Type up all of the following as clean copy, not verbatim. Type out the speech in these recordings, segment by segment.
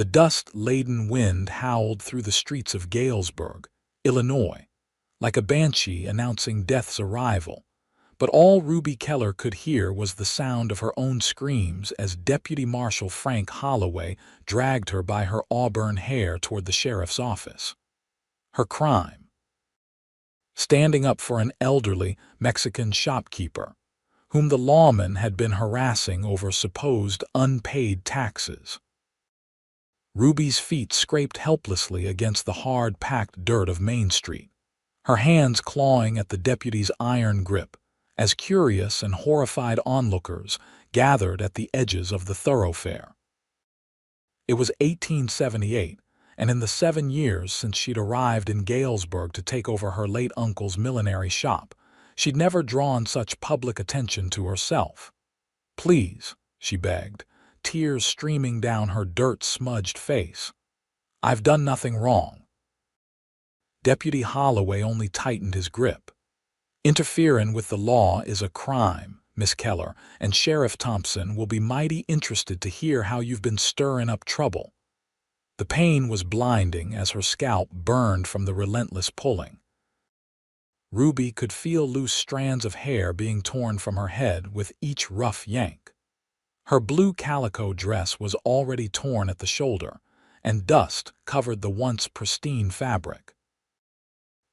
The dust-laden wind howled through the streets of Galesburg, Illinois, like a banshee announcing death's arrival. But all Ruby Keller could hear was the sound of her own screams as Deputy Marshal Frank Holloway dragged her by her auburn hair toward the sheriff's office. Her crime: standing up for an elderly Mexican shopkeeper, whom the lawman had been harassing over supposed unpaid taxes. Ruby's feet scraped helplessly against the hard-packed dirt of Main Street, her hands clawing at the deputy's iron grip, as curious and horrified onlookers gathered at the edges of the thoroughfare. It was 1878, and in the 7 years since she'd arrived in Galesburg to take over her late uncle's millinery shop, she'd never drawn such public attention to herself. "Please," she begged, tears streaming down her dirt-smudged face. "I've done nothing wrong." Deputy Holloway only tightened his grip. "Interfering with the law is a crime, Miss Keller, and Sheriff Thompson will be mighty interested to hear how you've been stirring up trouble." The pain was blinding as her scalp burned from the relentless pulling. Ruby could feel loose strands of hair being torn from her head with each rough yank. Her blue calico dress was already torn at the shoulder, and dust covered the once pristine fabric.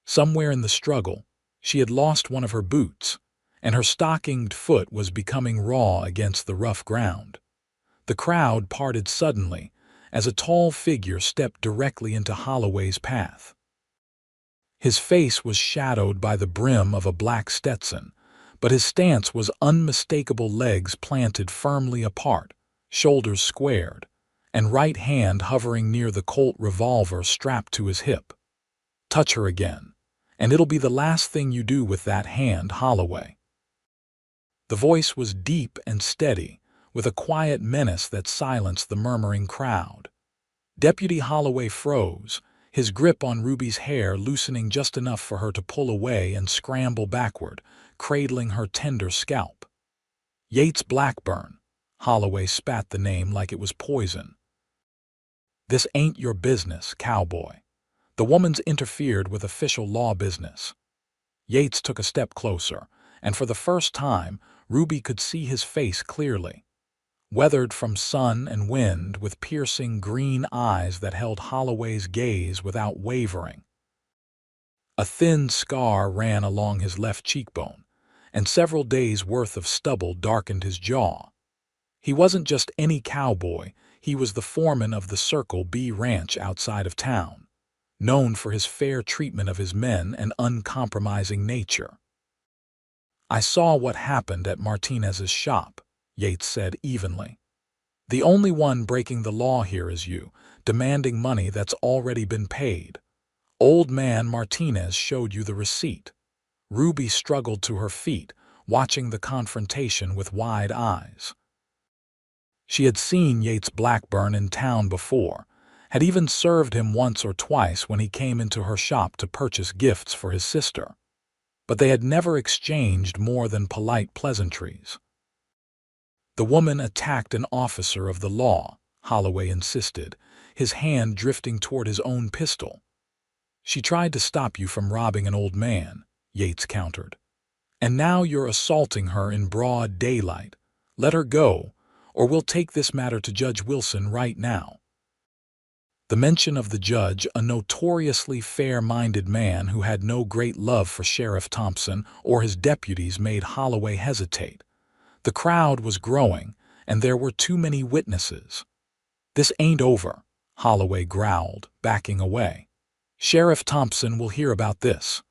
Somewhere in the struggle, she had lost one of her boots, and her stockinged foot was becoming raw against the rough ground. The crowd parted suddenly as a tall figure stepped directly into Holloway's path. His face was shadowed by the brim of a black Stetson, but his stance was unmistakable: legs planted firmly apart, shoulders squared, and right hand hovering near the Colt revolver strapped to his hip. "Touch her again, and it'll be the last thing you do with that hand, Holloway." The voice was deep and steady, with a quiet menace that silenced the murmuring crowd. Deputy Holloway froze, his grip on Ruby's hair loosening just enough for her to pull away and scramble backward, cradling her tender scalp. "Yates Blackburn," Holloway spat the name like it was poison. "This ain't your business, Cowboy. The woman's interfered with official law business." Yates took a step closer, and for the first time, Ruby could see his face clearly. Weathered from sun and wind, with piercing green eyes that held Holloway's gaze without wavering. A thin scar ran along his left cheekbone, and several days' worth of stubble darkened his jaw. He wasn't just any cowboy, he was the foreman of the Circle B ranch outside of town, known for his fair treatment of his men and uncompromising nature. "I saw what happened at Martinez's shop," Yates said evenly. "The only one breaking the law here is you, demanding money that's already been paid. Old man Martinez showed you the receipt." Ruby struggled to her feet, watching the confrontation with wide eyes. She had seen Yates Blackburn in town before, had even served him once or twice when he came into her shop to purchase gifts for his sister. But they had never exchanged more than polite pleasantries. "The woman attacked an officer of the law," Holloway insisted, his hand drifting toward his own pistol. "She tried to stop you from robbing an old man," Yates countered. "And now you're assaulting her in broad daylight. Let her go, or we'll take this matter to Judge Wilson right now." The mention of the judge, a notoriously fair-minded man who had no great love for Sheriff Thompson or his deputies, made Holloway hesitate. The crowd was growing, and there were too many witnesses. "This ain't over," Holloway growled, backing away. "Sheriff Thompson will hear about this."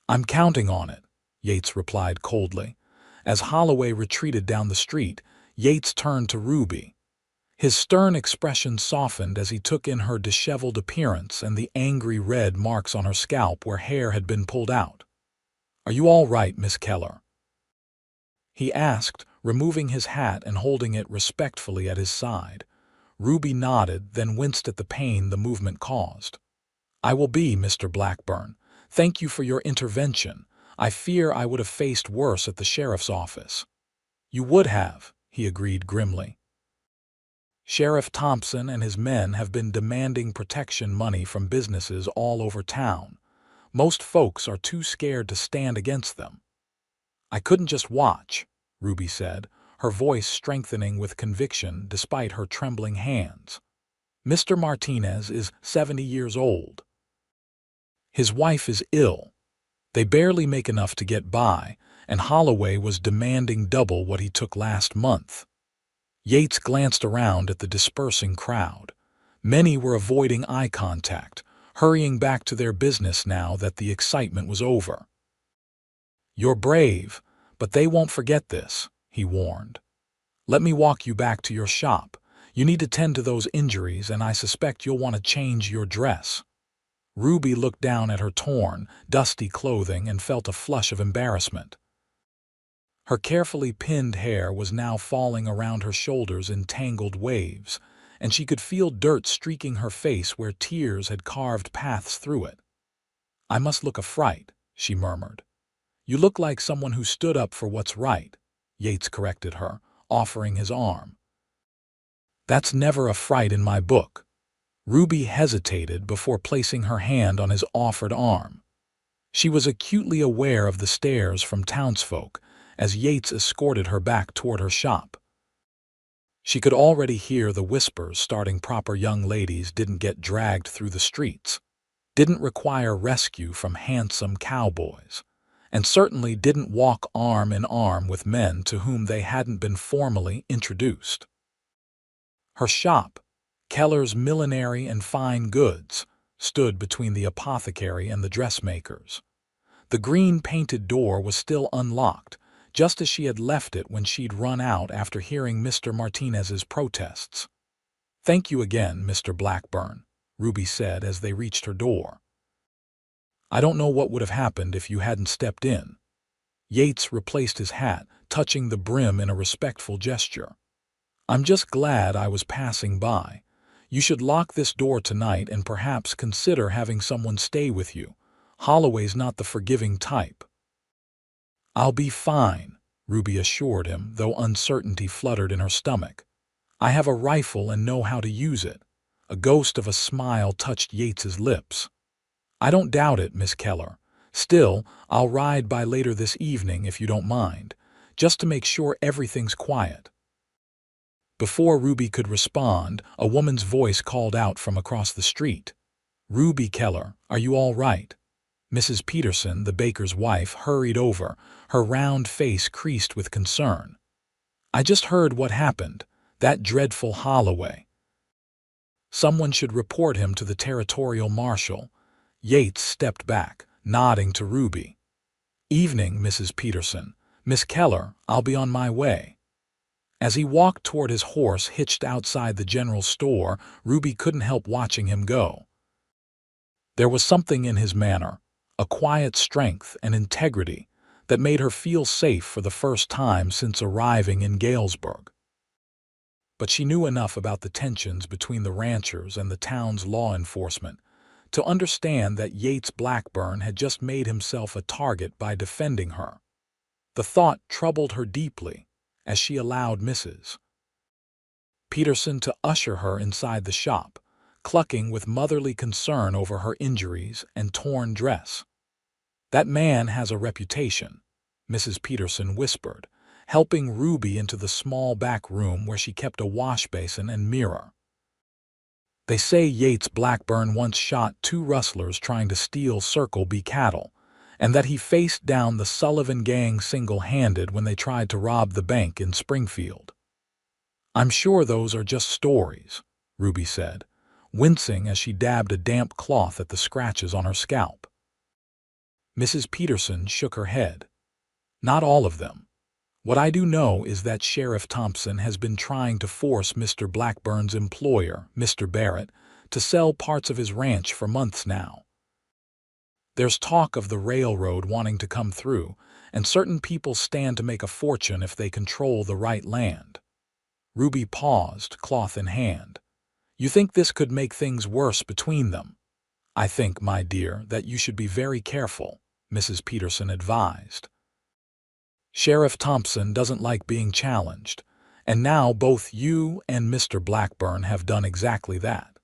"I'm counting on it," Yates replied coldly. As Holloway retreated down the street, Yates turned to Ruby. His stern expression softened as he took in her disheveled appearance and the angry red marks on her scalp where hair had been pulled out. "Are you all right, Miss Keller?" he asked, removing his hat and holding it respectfully at his side. Ruby nodded, then winced at the pain the movement caused. "I will be, Mr. Blackburn. Thank you for your intervention. I fear I would have faced worse at the sheriff's office." "You would have," he agreed grimly. Sheriff Thompson and his men have been demanding protection money from businesses all over town. Most folks are too scared to stand against them. I couldn't just watch, Ruby said, her voice strengthening with conviction despite her trembling hands. Mr. Martinez is 70 years old. His wife is ill. They barely make enough to get by, and Holloway was demanding double what he took last month. Yates glanced around at the dispersing crowd. Many were avoiding eye contact, hurrying back to their business now that the excitement was over. "You're brave, but they won't forget this," he warned. "Let me walk you back to your shop. You need to tend to those injuries, and I suspect you'll want to change your dress." Ruby looked down at her torn, dusty clothing and felt a flush of embarrassment. Her carefully pinned hair was now falling around her shoulders in tangled waves, and she could feel dirt streaking her face where tears had carved paths through it. "I must look a fright," she murmured. "You look like someone who stood up for what's right," Yates corrected her, offering his arm. "That's never a fright in my book." Ruby hesitated before placing her hand on his offered arm. She was acutely aware of the stares from townsfolk as Yates escorted her back toward her shop. She could already hear the whispers starting. Proper young ladies didn't get dragged through the streets, didn't require rescue from handsome cowboys, and certainly didn't walk arm in arm with men to whom they hadn't been formally introduced. Her shop, Keller's Millinery and Fine Goods, stood between the apothecary and the dressmakers. The green-painted door was still unlocked, just as she had left it when she'd run out after hearing Mr. Martinez's protests. "Thank you again, Mr. Blackburn," Ruby said as they reached her door. "I don't know what would have happened if you hadn't stepped in." Yates replaced his hat, touching the brim in a respectful gesture. "I'm just glad I was passing by. You should lock this door tonight and perhaps consider having someone stay with you. Holloway's not the forgiving type." "I'll be fine," Ruby assured him, though uncertainty fluttered in her stomach. "I have a rifle and know how to use it." A ghost of a smile touched Yates's lips. "I don't doubt it, Miss Keller. Still, I'll ride by later this evening if you don't mind, just to make sure everything's quiet." Before Ruby could respond, a woman's voice called out from across the street. "Ruby Keller, are you all right?" Mrs. Peterson, the baker's wife, hurried over, her round face creased with concern. "I just heard what happened. That dreadful Holloway. Someone should report him to the territorial marshal." Yates stepped back, nodding to Ruby. "Evening, Mrs. Peterson. Miss Keller, I'll be on my way." As he walked toward his horse hitched outside the general store, Ruby couldn't help watching him go. There was something in his manner, a quiet strength and integrity, that made her feel safe for the first time since arriving in Galesburg. But she knew enough about the tensions between the ranchers and the town's law enforcement to understand that Yates Blackburn had just made himself a target by defending her. The thought troubled her deeply as she allowed Mrs. Peterson to usher her inside the shop, clucking with motherly concern over her injuries and torn dress. "That man has a reputation," Mrs. Peterson whispered, helping Ruby into the small back room where she kept a wash basin and mirror. "They say Yates Blackburn once shot 2 rustlers trying to steal Circle B cattle, and that he faced down the Sullivan gang single-handed when they tried to rob the bank in Springfield." "I'm sure those are just stories," Ruby said, wincing as she dabbed a damp cloth at the scratches on her scalp. Mrs. Peterson shook her head. "Not all of them. What I do know is that Sheriff Thompson has been trying to force Mr. Blackburn's employer, Mr. Barrett, to sell parts of his ranch for months now. There's talk of the railroad wanting to come through, and certain people stand to make a fortune if they control the right land." Ruby paused, cloth in hand. "You think this could make things worse between them?" "I think, my dear, that you should be very careful," Mrs. Peterson advised. "Sheriff Thompson doesn't like being challenged, And now both you and Mr. Blackburn have done exactly that.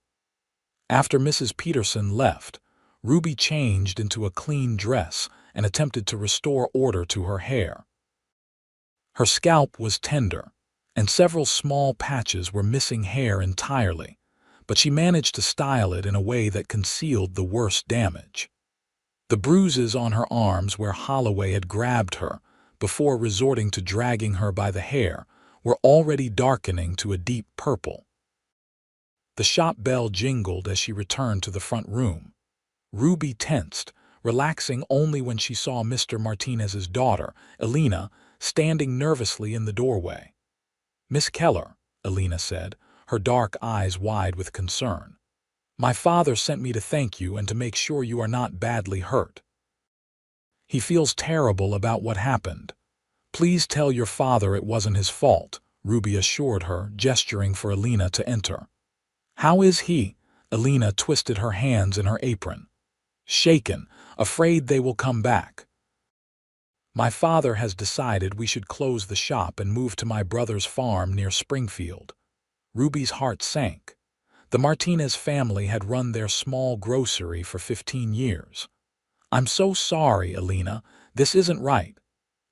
After Mrs. Peterson left, Ruby changed into a clean dress and attempted to restore order to her hair. Her scalp was tender, and several small patches were missing hair entirely, but she managed to style it in a way that concealed the worst damage. The bruises on her arms where Holloway had grabbed her before resorting to dragging her by the hair were already darkening to a deep purple. The shop bell jingled as she returned to the front room. Ruby tensed, relaxing only when she saw Mr. Martinez's daughter, Elena, standing nervously in the doorway. "Miss Keller," Elena said, her dark eyes wide with concern. "My father sent me to thank you and to make sure you are not badly hurt. He feels terrible about what happened. Please tell your father it wasn't his fault," Ruby assured her, gesturing for Elena to enter. "How is he?" Elena twisted her hands in her apron. "Shaken, afraid they will come back. My father has decided we should close the shop and move to my brother's farm near Springfield." Ruby's heart sank. The Martinez family had run their small grocery for 15 years. "I'm so sorry, Elena. This isn't right."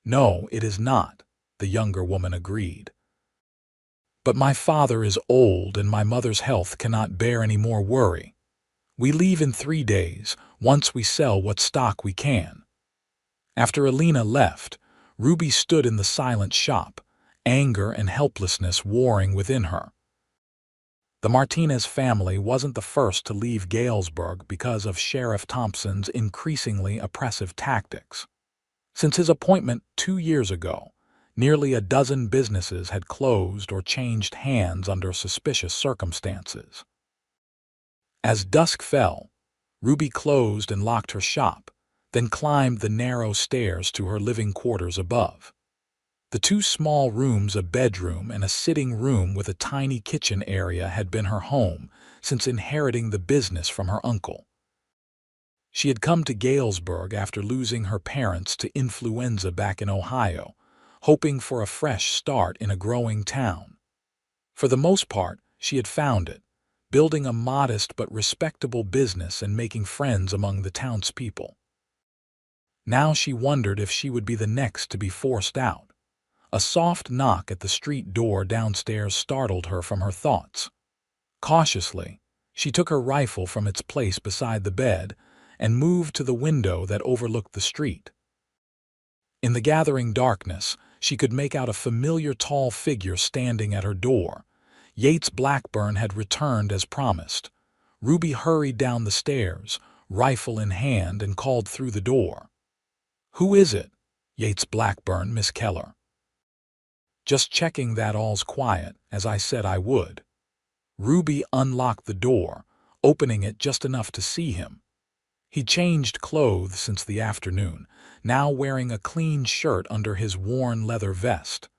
"No, it is not," the younger woman agreed. "But my father is old and my mother's health cannot bear any more worry. We leave in 3 days, once we sell what stock we can." After Elena left, Ruby stood in the silent shop, anger and helplessness warring within her. The Martinez family wasn't the first to leave Galesburg because of Sheriff Thompson's increasingly oppressive tactics. Since his appointment 2 years ago, nearly a dozen businesses had closed or changed hands under suspicious circumstances. As dusk fell, Ruby closed and locked her shop, then climbed the narrow stairs to her living quarters above. The 2 small rooms, a bedroom and a sitting room with a tiny kitchen area, had been her home since inheriting the business from her uncle. She had come to Galesburg after losing her parents to influenza back in Ohio, hoping for a fresh start in a growing town. For the most part, she had found it, building a modest but respectable business and making friends among the townspeople. Now she wondered if she would be the next to be forced out. A soft knock at the street door downstairs startled her from her thoughts. Cautiously, she took her rifle from its place beside the bed and moved to the window that overlooked the street. In the gathering darkness, she could make out a familiar tall figure standing at her door. Yates Blackburn had returned as promised. Ruby hurried down the stairs, rifle in hand, and called through the door. "Who is it?" "Yates Blackburn, Miss Keller." "Just checking that all's quiet, as I said I would." Ruby unlocked the door, opening it just enough to see him. He changed clothes since the afternoon, now wearing a clean shirt under his worn leather vest.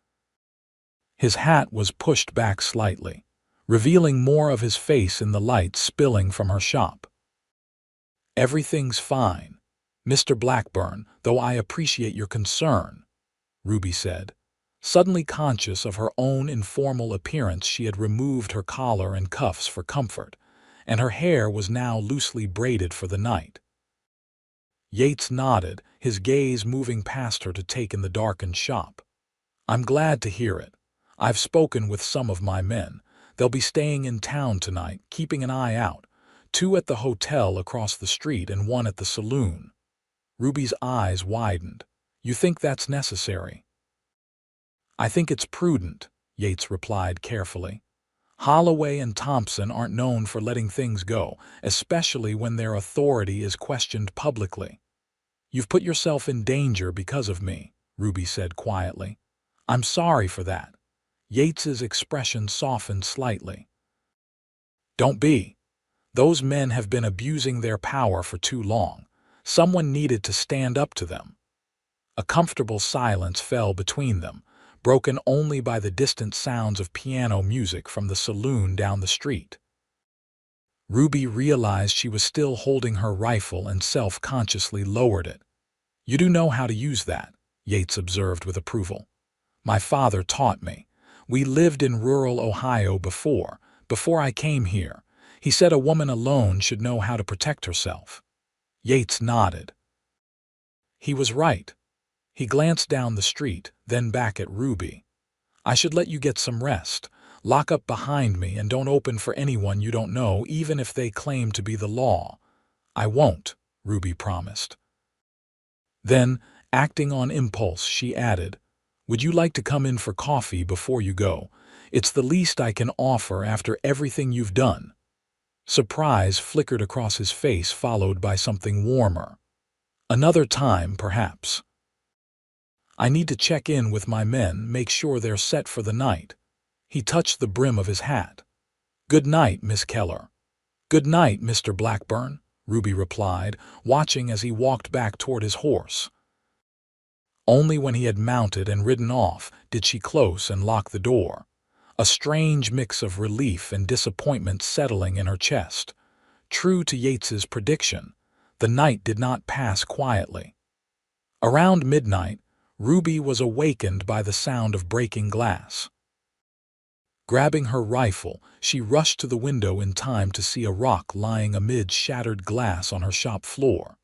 His hat was pushed back slightly, revealing more of his face in the light spilling from her shop. "Everything's fine, Mr. Blackburn, though I appreciate your concern," Ruby said. Suddenly conscious of her own informal appearance, she had removed her collar and cuffs for comfort, and her hair was now loosely braided for the night. Yates nodded, his gaze moving past her to take in the darkened shop. "I'm glad to hear it. I've spoken with some of my men. They'll be staying in town tonight, keeping an eye out, 2 at the hotel across the street and 1 at the saloon." Ruby's eyes widened. "You think that's necessary?" "I think it's prudent," Yates replied carefully. "Holloway and Thompson aren't known for letting things go, especially when their authority is questioned publicly." "You've put yourself in danger because of me," Ruby said quietly. "I'm sorry for that." Yates's expression softened slightly. "Don't be. Those men have been abusing their power for too long. Someone needed to stand up to them." A comfortable silence fell between them, broken only by the distant sounds of piano music from the saloon down the street. Ruby realized she was still holding her rifle and self-consciously lowered it. "You do know how to use that," Yates observed with approval. "My father taught me. We lived in rural Ohio before I came here. He said a woman alone should know how to protect herself. Yates nodded. He was right. He glanced down the street, then back at Ruby. I should let you get some rest. Lock up behind me and don't open for anyone you don't know, even if they claim to be the law. I won't, Ruby promised. Then, acting on impulse, she added, would you like to come in for coffee before you go? It's the least I can offer after everything you've done. Surprise flickered across his face, followed by something warmer. Another time, perhaps. I need to check in with my men, make sure they're set for the night. He touched the brim of his hat. Good night, Miss Keller. Good night, Mr. Blackburn, Ruby replied, watching as he walked back toward his horse. Only when he had mounted and ridden off did she close and lock the door, a strange mix of relief and disappointment settling in her chest. True to Yates's prediction, the night did not pass quietly. Around midnight, Ruby was awakened by the sound of breaking glass. Grabbing her rifle, she rushed to the window in time to see a rock lying amid shattered glass on her shop floor.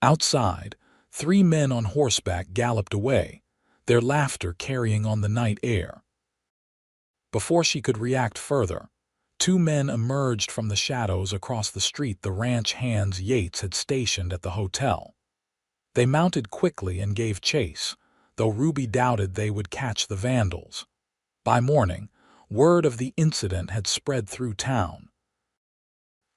Outside, 3 men on horseback galloped away, their laughter carrying on the night air. Before she could react further, 2 men emerged from the shadows across the street, the ranch hands Yates had stationed at the hotel. They mounted quickly and gave chase, though Ruby doubted they would catch the vandals. By morning, word of the incident had spread through town.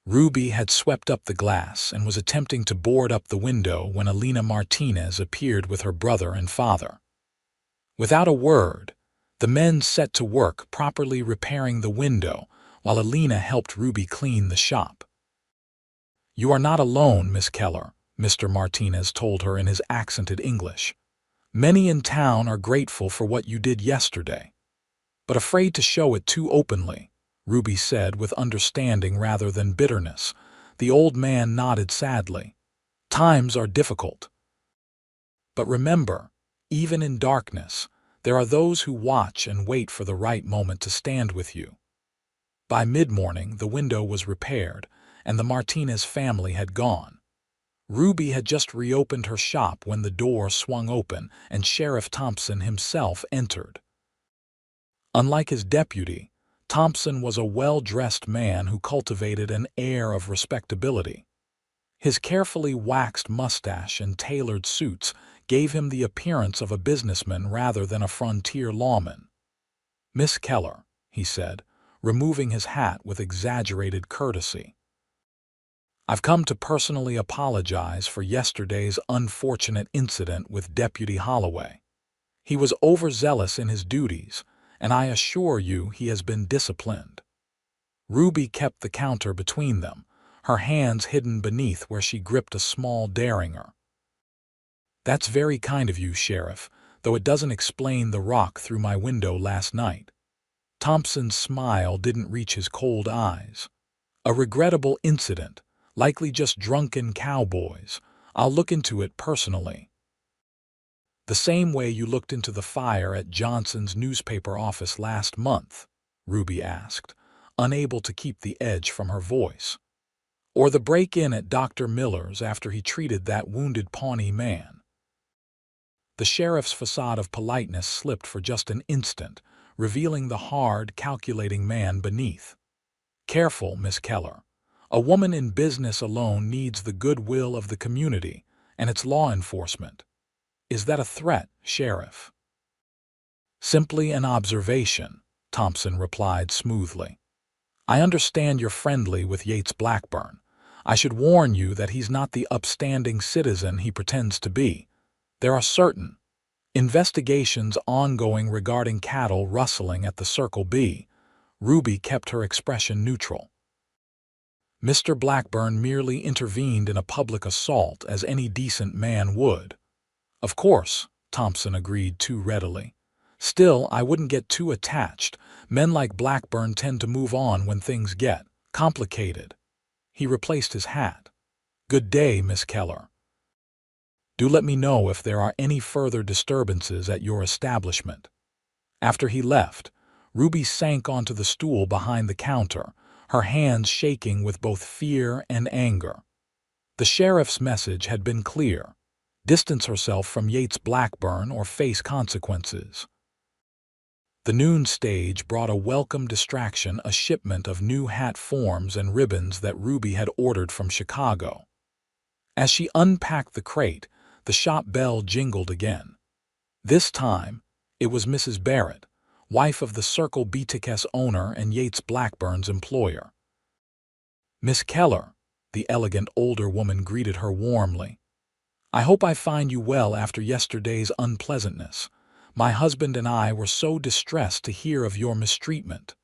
Ruby had swept up the glass and was attempting to board up the window when Elena Martinez appeared with her brother and father. Without a word, the men set to work properly repairing the window while Elena helped Ruby clean the shop. You are not alone, Miss Keller, Mr. Martinez told her in his accented English. Many in town are grateful for what you did yesterday, but afraid to show it too openly, Ruby said with understanding rather than bitterness. The old man nodded sadly. Times are difficult. But remember, even in darkness, there are those who watch and wait for the right moment to stand with you. By mid-morning, the window was repaired, and the Martinez family had gone. Ruby had just reopened her shop when the door swung open and Sheriff Thompson himself entered. Unlike his deputy, Thompson was a well-dressed man who cultivated an air of respectability. His carefully waxed mustache and tailored suits gave him the appearance of a businessman rather than a frontier lawman. Miss Keller, he said, removing his hat with exaggerated courtesy. I've come to personally apologize for yesterday's unfortunate incident with Deputy Holloway. He was overzealous in his duties, and I assure you he has been disciplined. Ruby kept the counter between them, her hands hidden beneath where she gripped a small derringer. That's very kind of you, Sheriff, though it doesn't explain the rock through my window last night. Thompson's smile didn't reach his cold eyes. A regrettable incident, likely just drunken cowboys. I'll look into it personally. The same way you looked into the fire at Johnson's newspaper office last month, Ruby asked, unable to keep the edge from her voice. Or the break-in at Dr. Miller's after he treated that wounded Pawnee man. The sheriff's facade of politeness slipped for just an instant, revealing the hard, calculating man beneath. Careful, Miss Keller. A woman in business alone needs the goodwill of the community and its law enforcement. Is that a threat, Sheriff? Simply an observation, Thompson replied smoothly. I understand you're friendly with Yates Blackburn. I should warn you that he's not the upstanding citizen he pretends to be. There are certain investigations ongoing regarding cattle rustling at the Circle B. Ruby kept her expression neutral. Mr. Blackburn merely intervened in a public assault as any decent man would. Of course, Thompson agreed too readily. Still, I wouldn't get too attached. Men like Blackburn tend to move on when things get complicated. He replaced his hat. Good day, Miss Keller. Do let me know if there are any further disturbances at your establishment. After he left, Ruby sank onto the stool behind the counter, her hands shaking with both fear and anger. The sheriff's message had been clear: distance herself from Yates Blackburn or face consequences. The noon stage brought a welcome distraction, a shipment of new hat forms and ribbons that Ruby had ordered from Chicago. As she unpacked the crate, the shop bell jingled again. This time, it was Mrs. Barrett, wife of the Circle B ticket's owner and Yates Blackburn's employer. "Miss Keller," the elegant older woman greeted her warmly. "I hope I find you well after yesterday's unpleasantness. My husband and I were so distressed to hear of your mistreatment."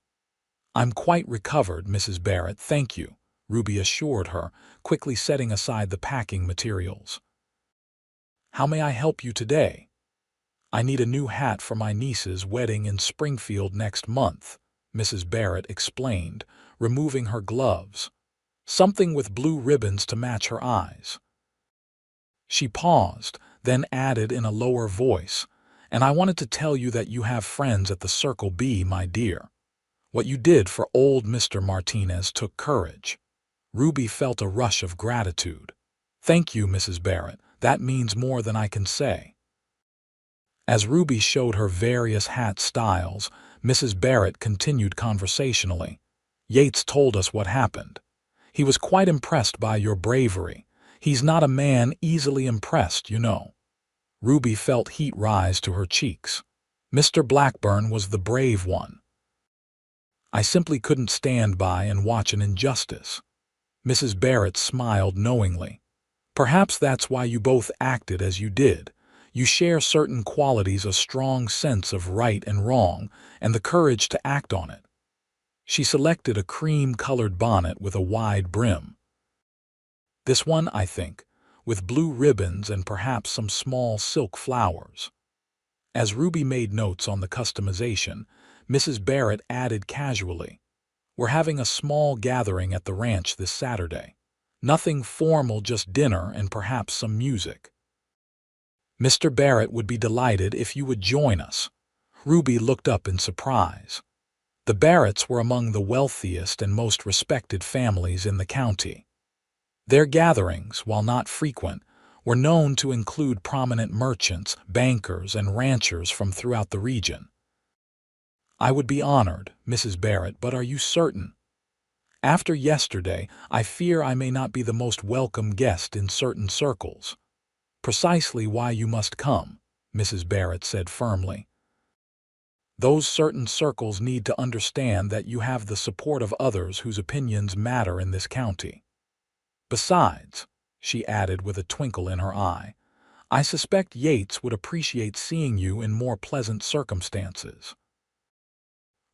"I'm quite recovered, Mrs. Barrett, thank you," Ruby assured her, quickly setting aside the packing materials. "How may I help you today?" "I need a new hat for my niece's wedding in Springfield next month," Mrs. Barrett explained, removing her gloves. "Something with blue ribbons to match her eyes." She paused, then added in a lower voice, "And I wanted to tell you that you have friends at the Circle B, my dear. What you did for old Mr. Martinez took courage." Ruby felt a rush of gratitude. "Thank you, Mrs. Barrett. That means more than I can say." As Ruby showed her various hat styles, Mrs. Barrett continued conversationally. "Yates told us what happened. He was quite impressed by your bravery. He's not a man easily impressed, you know." Ruby felt heat rise to her cheeks. Mr. Blackburn was the brave one. "I simply couldn't stand by and watch an injustice." Mrs. Barrett smiled knowingly. "Perhaps that's why you both acted as you did. You share certain qualities, a strong sense of right and wrong, and the courage to act on it." She selected a cream-colored bonnet with a wide brim. "This one, I think, with blue ribbons and perhaps some small silk flowers." As Ruby made notes on the customization, Mrs. Barrett added casually, "We're having a small gathering at the ranch this Saturday. Nothing formal, just dinner and perhaps some music. Mr. Barrett would be delighted if you would join us." Ruby looked up in surprise. The Barretts were among the wealthiest and most respected families in the county. Their gatherings, while not frequent, were known to include prominent merchants, bankers, and ranchers from throughout the region. "I would be honored, Mrs. Barrett, but are you certain? After yesterday, I fear I may not be the most welcome guest in certain circles." "Precisely why you must come," Mrs. Barrett said firmly. "Those certain circles need to understand that you have the support of others whose opinions matter in this county. Besides," she added with a twinkle in her eye, "I suspect Yates would appreciate seeing you in more pleasant circumstances."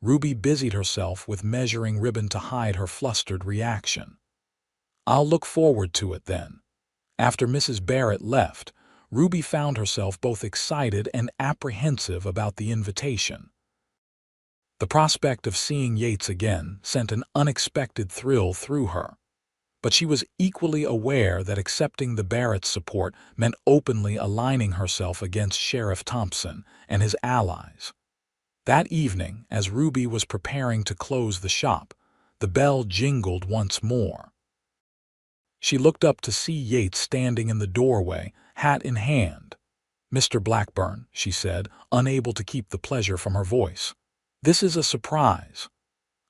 Ruby busied herself with measuring ribbon to hide her flustered reaction. "I'll look forward to it then." After Mrs. Barrett left, Ruby found herself both excited and apprehensive about the invitation. The prospect of seeing Yates again sent an unexpected thrill through her, but she was equally aware that accepting the Barrett's support meant openly aligning herself against Sheriff Thompson and his allies. That evening, as Ruby was preparing to close the shop, the bell jingled once more. She looked up to see Yates standing in the doorway, hat in hand. "Mr. Blackburn," she said, unable to keep the pleasure from her voice, "this is a surprise."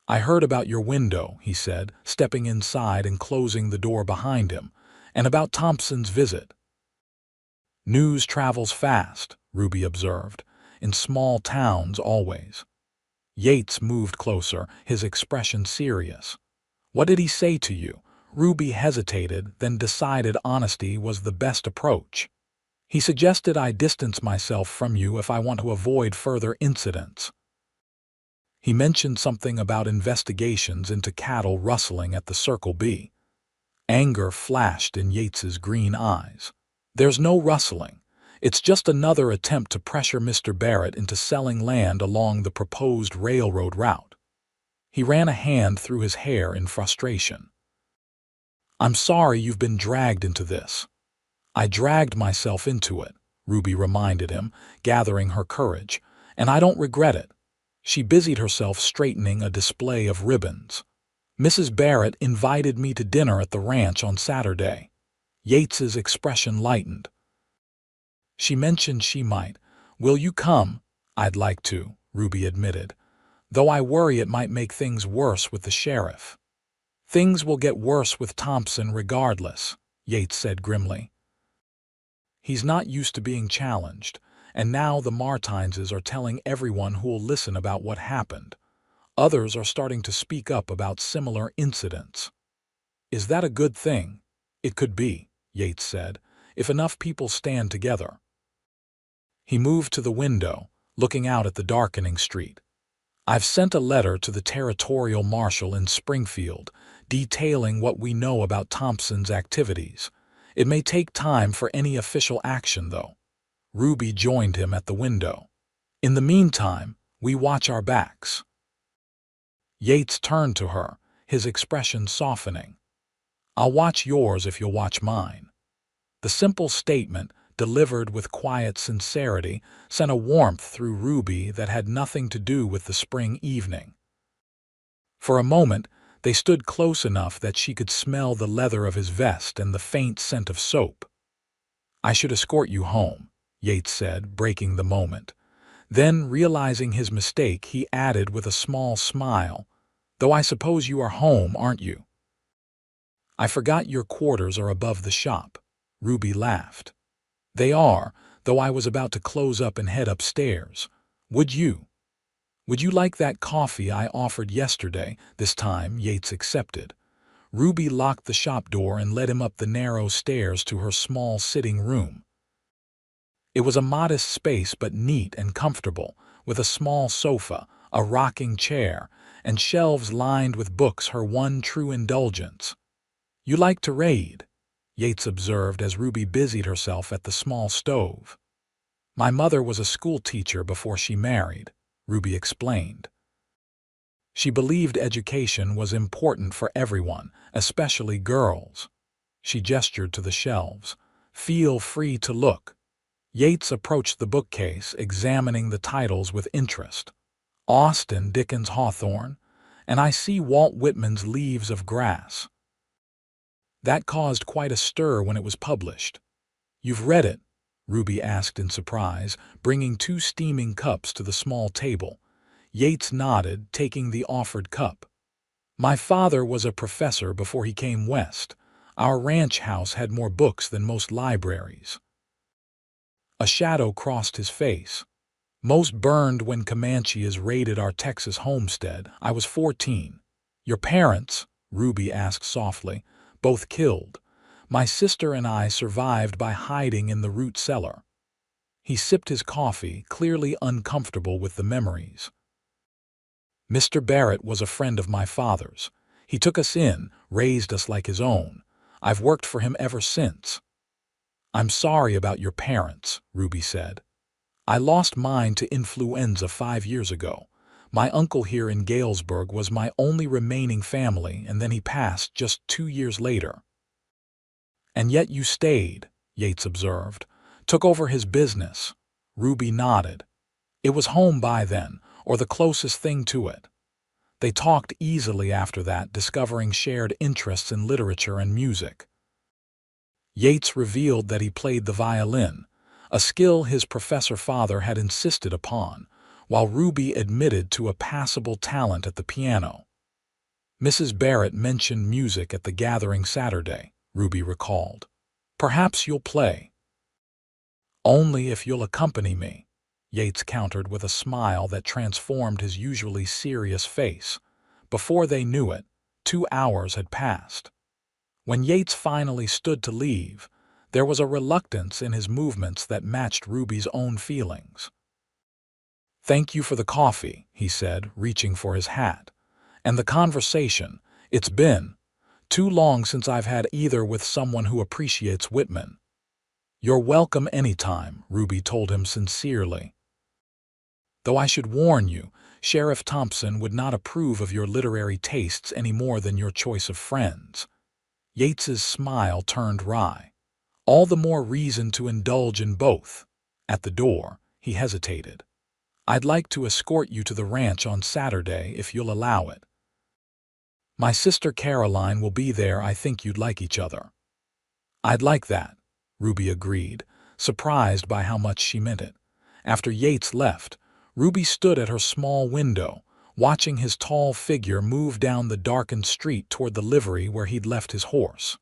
"I heard about your window," he said, stepping inside and closing the door behind him, "and about Thompson's visit." "News travels fast," Ruby observed, "in small towns always." Yates moved closer, his expression serious. "What did he say to you?" Ruby hesitated, then decided honesty was the best approach. "He suggested I distance myself from you if I want to avoid further incidents. He mentioned something about investigations into cattle rustling at the Circle B." Anger flashed in Yates's green eyes. "There's no rustling. It's just another attempt to pressure Mr. Barrett into selling land along the proposed railroad route." He ran a hand through his hair in frustration. "I'm sorry you've been dragged into this." "I dragged myself into it," Ruby reminded him, gathering her courage, "and I don't regret it. She busied herself straightening a display of ribbons. "Mrs. Barrett invited me to dinner at the ranch on Saturday." Yates's expression lightened. "She mentioned she might. Will you come?" "I'd like to," Ruby admitted, "though I worry it might make things worse with the sheriff." "Things will get worse with Thompson regardless," Yates said grimly. "He's not used to being challenged, and now the Martinses are telling everyone who'll listen about what happened. Others are starting to speak up about similar incidents." "Is that a good thing?" "It could be," Yates said, "if enough people stand together." He moved to the window, looking out at the darkening street. "I've sent a letter to the territorial marshal in Springfield, detailing what we know about Thompson's activities. It may take time for any official action, though." Ruby joined him at the window. "In the meantime, we watch our backs." Yates turned to her, his expression softening. "I'll watch yours if you'll watch mine." The simple statement, delivered with quiet sincerity, sent a warmth through Ruby that had nothing to do with the spring evening. For a moment, they stood close enough that she could smell the leather of his vest and the faint scent of soap. "I should escort you home," Yates said, breaking the moment. Then, realizing his mistake, he added with a small smile, "Though I suppose you are home, aren't you?" "I forgot your quarters are above the shop." Ruby laughed. "They are, though I was about to close up and head upstairs. Would you like that coffee I offered yesterday?" This time, Yates accepted. Ruby locked the shop door and led him up the narrow stairs to her small sitting room. It was a modest space but neat and comfortable, with a small sofa, a rocking chair, and shelves lined with books, her one true indulgence. "You like to read?" Yates observed as Ruby busied herself at the small stove. "My mother was a school teacher before she married," Ruby explained. "She believed education was important for everyone, especially girls." She gestured to the shelves. "Feel free to look." Yates approached the bookcase, examining the titles with interest. "Austen, Dickens, Hawthorne, and I see Walt Whitman's Leaves of Grass. That caused quite a stir when it was published." "You've read it?" Ruby asked in surprise, bringing 2 steaming cups to the small table. Yates nodded, taking the offered cup. "My father was a professor before he came west. Our ranch house had more books than most libraries." A shadow crossed his face. "Most burned when Comanches raided our Texas homestead. I was 14. "Your parents?" Ruby asked softly. "Both killed. My sister and I survived by hiding in the root cellar." He sipped his coffee, clearly uncomfortable with the memories. "Mr. Barrett was a friend of my father's. He took us in, raised us like his own. I've worked for him ever since." "I'm sorry about your parents," Ruby said. "I lost mine to influenza 5 years ago. My uncle here in Galesburg was my only remaining family, and then he passed just 2 years later." "And yet you stayed," Yates observed. "Took over his business." Ruby nodded. "It was home by then, or the closest thing to it." They talked easily after that, discovering shared interests in literature and music. Yates revealed that he played the violin, a skill his professor father had insisted upon, while Ruby admitted to a passable talent at the piano. "Mrs. Barrett mentioned music at the gathering Saturday," Ruby recalled. "Perhaps you'll play." "Only if you'll accompany me," Yates countered with a smile that transformed his usually serious face. Before they knew it, 2 hours had passed. When Yates finally stood to leave, there was a reluctance in his movements that matched Ruby's own feelings. "Thank you for the coffee," he said, reaching for his hat. "And the conversation. It's been too long since I've had either with someone who appreciates Whitman." "You're welcome anytime," Ruby told him sincerely. "Though I should warn you, Sheriff Thompson would not approve of your literary tastes any more than your choice of friends." Yates's smile turned wry. "All the more reason to indulge in both." At the door, he hesitated. I'd like to escort you to the ranch on Saturday if you'll allow it. My sister Caroline will be there. I think you'd like each other." "I'd like that," Ruby agreed, surprised by how much she meant it. After Yates left, Ruby stood at her small window, watching his tall figure move down the darkened street toward the livery where he'd left his horse.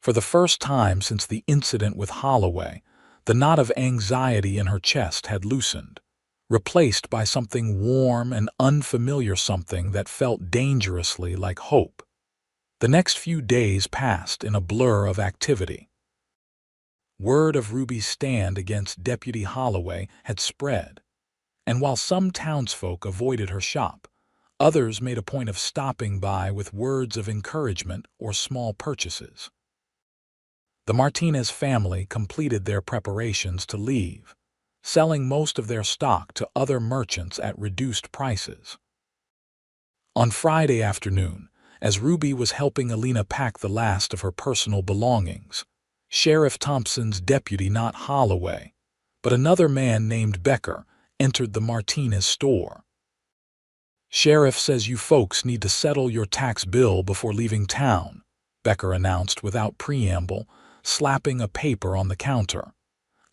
For the first time since the incident with Holloway, the knot of anxiety in her chest had loosened, replaced by something warm and unfamiliar, something that felt dangerously like hope. The next few days passed in a blur of activity. Word of Ruby's stand against Deputy Holloway had spread, and while some townsfolk avoided her shop, others made a point of stopping by with words of encouragement or small purchases. The Martinez family completed their preparations to leave, selling most of their stock to other merchants at reduced prices. On Friday afternoon, as Ruby was helping Alina pack the last of her personal belongings, Sheriff Thompson's deputy, not Holloway, but another man named Becker, entered the Martinez store. "Sheriff says you folks need to settle your tax bill before leaving town," Becker announced without preamble, slapping a paper on the counter.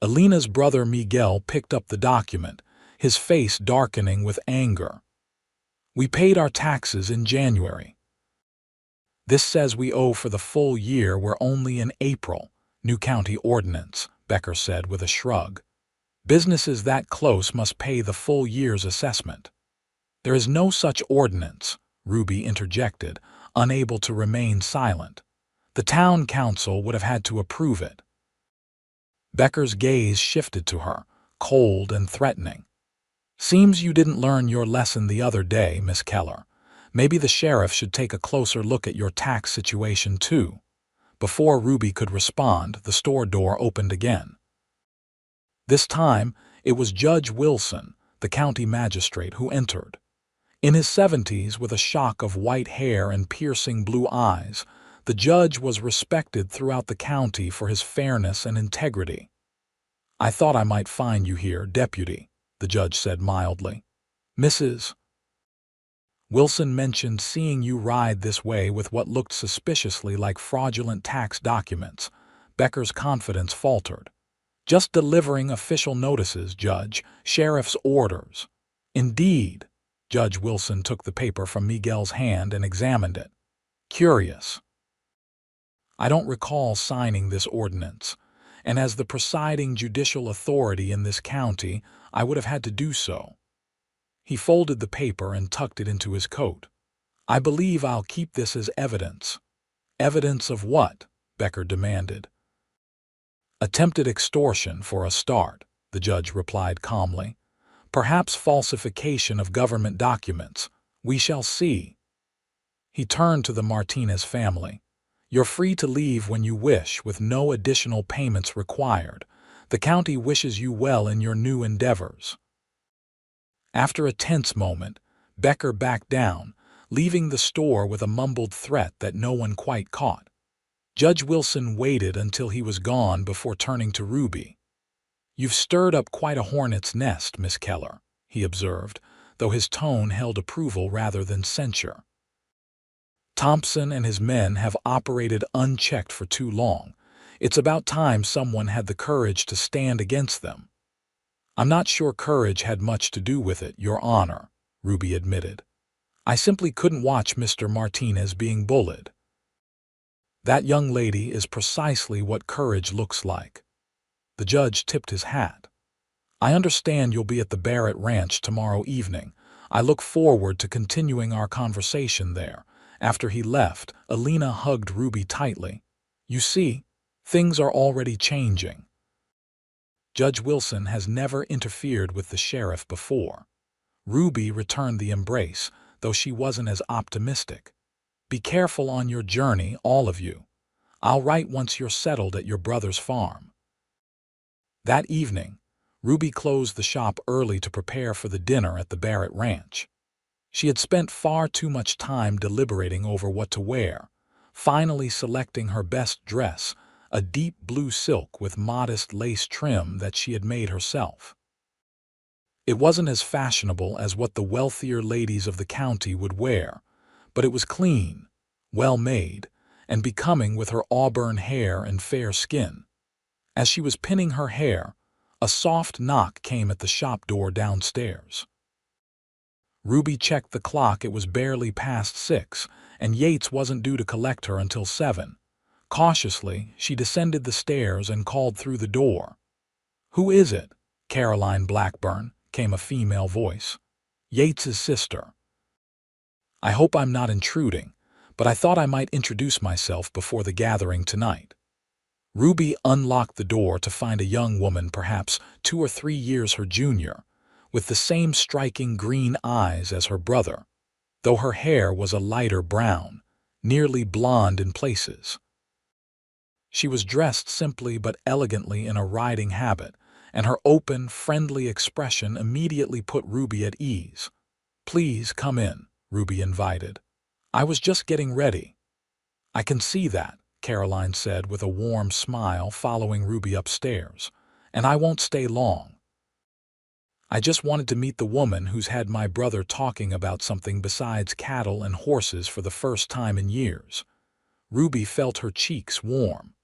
Alina's brother Miguel picked up the document, his face darkening with anger. "We paid our taxes in January. This says we owe for the full year. We're only in April. New county ordinance," Becker said with a shrug. "Businesses that close must pay the full year's assessment." "There is no such ordinance," Ruby interjected, unable to remain silent. "The town council would have had to approve it." Becker's gaze shifted to her, cold and threatening. "Seems you didn't learn your lesson the other day, Miss Keller. Maybe the sheriff should take a closer look at your tax situation, too." Before Ruby could respond, the store door opened again. This time, it was Judge Wilson, the county magistrate, who entered. In his 70s, with a shock of white hair and piercing blue eyes, the judge was respected throughout the county for his fairness and integrity. "I thought I might find you here, Deputy," the judge said mildly. "Mrs. Wilson mentioned seeing you ride this way with what looked suspiciously like fraudulent tax documents." Becker's confidence faltered. "Just delivering official notices, Judge. Sheriff's orders." "Indeed." Judge Wilson took the paper from Miguel's hand and examined it. "Curious. I don't recall signing this ordinance, and as the presiding judicial authority in this county, I would have had to do so." He folded the paper and tucked it into his coat. "I believe I'll keep this as evidence." "Evidence of what?" Becker demanded. "Attempted extortion, for a start," the judge replied calmly. "Perhaps falsification of government documents. We shall see." He turned to the Martinez family. "You're free to leave when you wish, with no additional payments required. The county wishes you well in your new endeavors." After a tense moment, Becker backed down, leaving the store with a mumbled threat that no one quite caught. Judge Wilson waited until he was gone before turning to Ruby. "You've stirred up quite a hornet's nest, Miss Keller," he observed, though his tone held approval rather than censure. "Thompson and his men have operated unchecked for too long. It's about time someone had the courage to stand against them." "I'm not sure courage had much to do with it, Your Honor," Ruby admitted. "I simply couldn't watch Mr. Martinez being bullied." "That young lady is precisely what courage looks like." The judge tipped his hat. "I understand you'll be at the Barrett Ranch tomorrow evening. I look forward to continuing our conversation there." After he left, Alina hugged Ruby tightly. "You see, things are already changing." Judge Wilson has never interfered with the sheriff before. Ruby returned the embrace, though she wasn't as optimistic. "Be careful on your journey, all of you. I'll write once you're settled at your brother's farm." That evening, Ruby closed the shop early to prepare for the dinner at the Barrett Ranch. She had spent far too much time deliberating over what to wear, finally selecting her best dress, a deep blue silk with modest lace trim that she had made herself. It wasn't as fashionable as what the wealthier ladies of the county would wear, but it was clean, well made, and becoming with her auburn hair and fair skin. As she was pinning her hair, a soft knock came at the shop door downstairs. Ruby checked the clock. It was barely past 6, and Yates wasn't due to collect her until 7. Cautiously, she descended the stairs and called through the door. "Who is it?" "Caroline Blackburn," came a female voice. "Yates's sister." "I hope I'm not intruding, but I thought I might introduce myself before the gathering tonight." Ruby unlocked the door to find a young woman, perhaps 2 or 3 years her junior, with the same striking green eyes as her brother, though her hair was a lighter brown, nearly blonde in places. She was dressed simply but elegantly in a riding habit, and her open, friendly expression immediately put Ruby at ease. "Please come in," Ruby invited. "I was just getting ready." "I can see that," Caroline said with a warm smile, following Ruby upstairs. "And I won't stay long. I just wanted to meet the woman who's had my brother talking about something besides cattle and horses for the first time in years." Ruby felt her cheeks warm.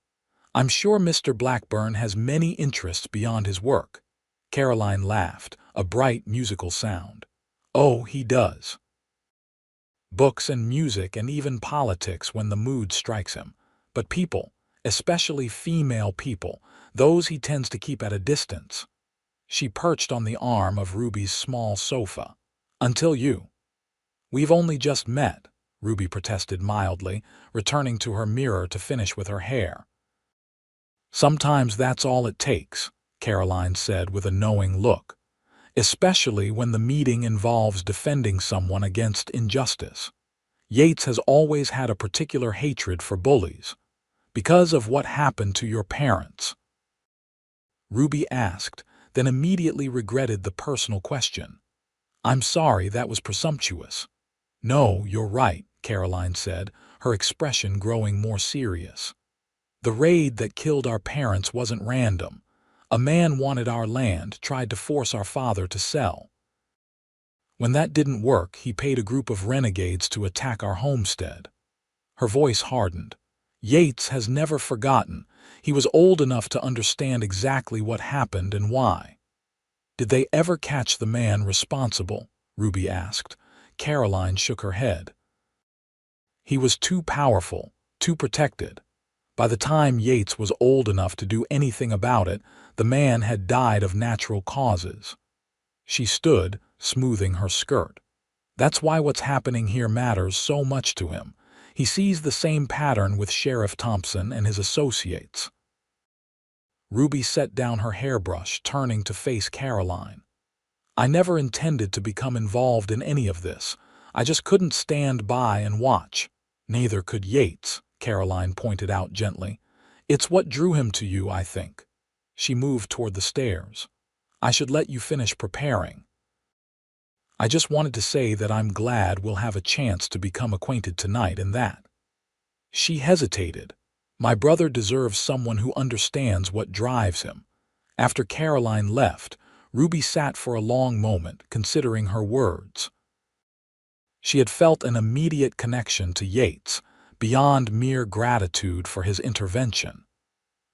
"I'm sure Mr. Blackburn has many interests beyond his work." Caroline laughed, a bright musical sound. "Oh, he does. Books and music and even politics when the mood strikes him. But people, especially female people, those he tends to keep at a distance." She perched on the arm of Ruby's small sofa. "Until you." "We've only just met," Ruby protested mildly, returning to her mirror to finish with her hair. "Sometimes that's all it takes," Caroline said with a knowing look, "especially when the meeting involves defending someone against injustice. Yates has always had a particular hatred for bullies, because of what happened to your parents." Ruby asked, then immediately regretted the personal question. "I'm sorry, that was presumptuous." "No, you're right," Caroline said, her expression growing more serious. "The raid that killed our parents wasn't random. A man wanted our land, tried to force our father to sell. When that didn't work, he paid a group of renegades to attack our homestead." Her voice hardened. "Yates has never forgotten. He was old enough to understand exactly what happened and why." "Did they ever catch the man responsible?" Ruby asked. Caroline shook her head. "He was too powerful, too protected. By the time Yates was old enough to do anything about it, the man had died of natural causes." She stood, smoothing her skirt. "That's why what's happening here matters so much to him. He sees the same pattern with Sheriff Thompson and his associates." Ruby set down her hairbrush, turning to face Caroline. "I never intended to become involved in any of this. I just couldn't stand by and watch." "Neither could Yates," Caroline pointed out gently. "It's what drew him to you, I think." She moved toward the stairs. "I should let you finish preparing. I just wanted to say that I'm glad we'll have a chance to become acquainted tonight and that." She hesitated. "My brother deserves someone who understands what drives him." After Caroline left, Ruby sat for a long moment, considering her words. She had felt an immediate connection to Yates, beyond mere gratitude for his intervention.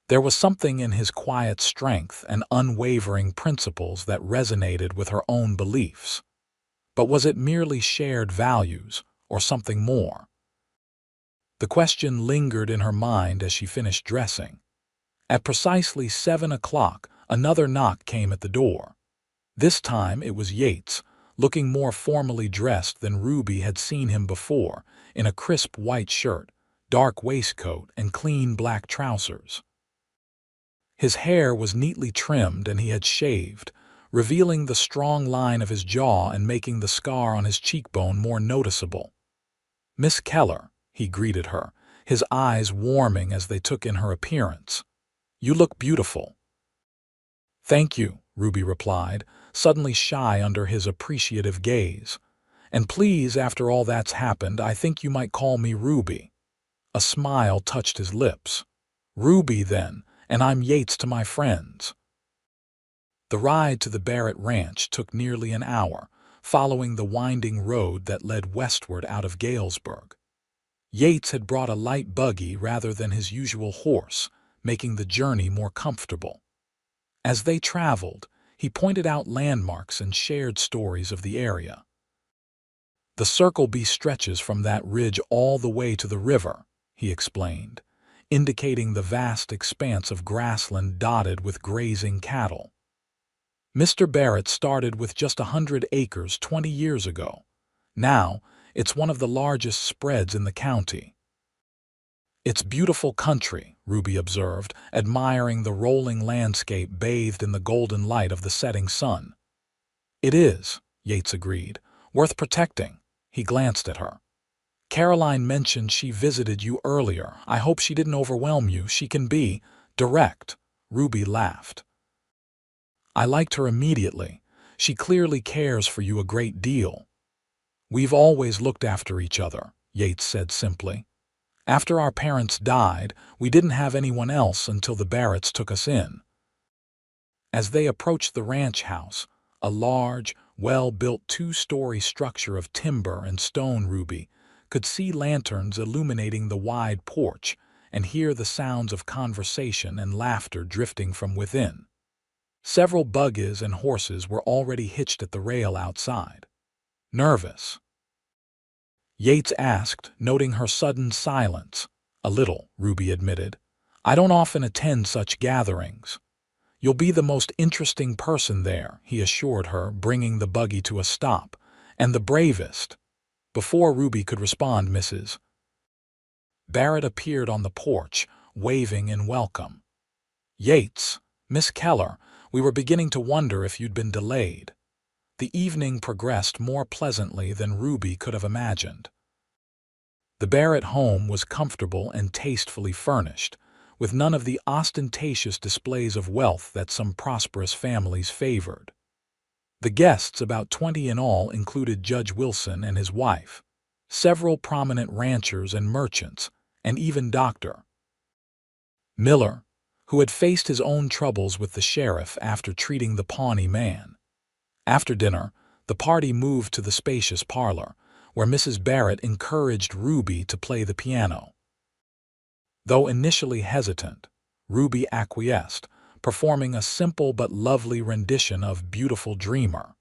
There was something in his quiet strength and unwavering principles that resonated with her own beliefs. But was it merely shared values, or something more? The question lingered in her mind as she finished dressing. At precisely 7 o'clock, another knock came at the door. This time it was Yates, looking more formally dressed than Ruby had seen him before, in a crisp white shirt, dark waistcoat, and clean black trousers. His hair was neatly trimmed and he had shaved, revealing the strong line of his jaw and making the scar on his cheekbone more noticeable. "Miss Keller," he greeted her, his eyes warming as they took in her appearance. "You look beautiful." "Thank you," Ruby replied, suddenly shy under his appreciative gaze. "And please, after all that's happened, I think you might call me Ruby." A smile touched his lips. "Ruby, then, and I'm Yates to my friends." The ride to the Barrett Ranch took nearly an hour, following the winding road that led westward out of Galesburg. Yates had brought a light buggy rather than his usual horse, making the journey more comfortable. As they traveled, he pointed out landmarks and shared stories of the area. "The Circle B stretches from that ridge all the way to the river," he explained, indicating the vast expanse of grassland dotted with grazing cattle. "Mr. Barrett started with just 100 acres 20 years ago. Now, it's one of the largest spreads in the county." "It's beautiful country," Ruby observed, admiring the rolling landscape bathed in the golden light of the setting sun. "It is," Yates agreed. "Worth protecting." He glanced at her. "Caroline mentioned she visited you earlier. I hope she didn't overwhelm you. She can be direct." Ruby laughed. "I liked her immediately. She clearly cares for you a great deal." "We've always looked after each other," Yates said simply. "After our parents died, we didn't have anyone else until the Barretts took us in." As they approached the ranch house, a large, well-built two-story structure of timber and stone, Ruby could see lanterns illuminating the wide porch and hear the sounds of conversation and laughter drifting from within. Several buggies and horses were already hitched at the rail outside. "Nervous?" Yates asked, noting her sudden silence. "A little," Ruby admitted. "I don't often attend such gatherings." "You'll be the most interesting person there," he assured her, bringing the buggy to a stop. "And the bravest." Before Ruby could respond, Mrs. Barrett appeared on the porch, waving in welcome. "Yates, Miss Keller, we were beginning to wonder if you'd been delayed." The evening progressed more pleasantly than Ruby could have imagined. The Barrett home was comfortable and tastefully furnished, with none of the ostentatious displays of wealth that some prosperous families favored. The guests, about 20 in all, included Judge Wilson and his wife, several prominent ranchers and merchants, and even Dr. Miller, who had faced his own troubles with the sheriff after treating the Pawnee man. After dinner, the party moved to the spacious parlor, where Mrs. Barrett encouraged Ruby to play the piano. Though initially hesitant, Ruby acquiesced, performing a simple but lovely rendition of "Beautiful Dreamer."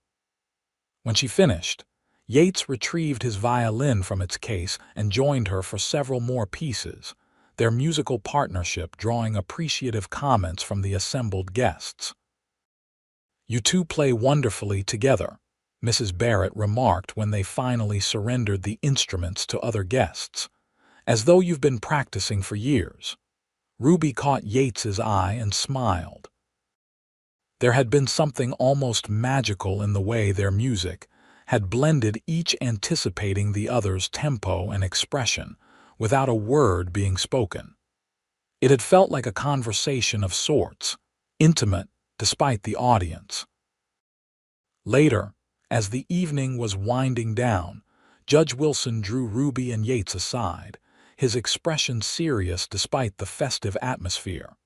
When she finished, Yates retrieved his violin from its case and joined her for several more pieces, their musical partnership drawing appreciative comments from the assembled guests. "You two play wonderfully together," Mrs. Barrett remarked when they finally surrendered the instruments to other guests. "As though you've been practicing for years." Ruby caught Yates's eye and smiled. There had been something almost magical in the way their music had blended, each anticipating the other's tempo and expression, without a word being spoken. It had felt like a conversation of sorts, intimate despite the audience. Later, as the evening was winding down, Judge Wilson drew Ruby and Yates aside, his expression serious despite the festive atmosphere.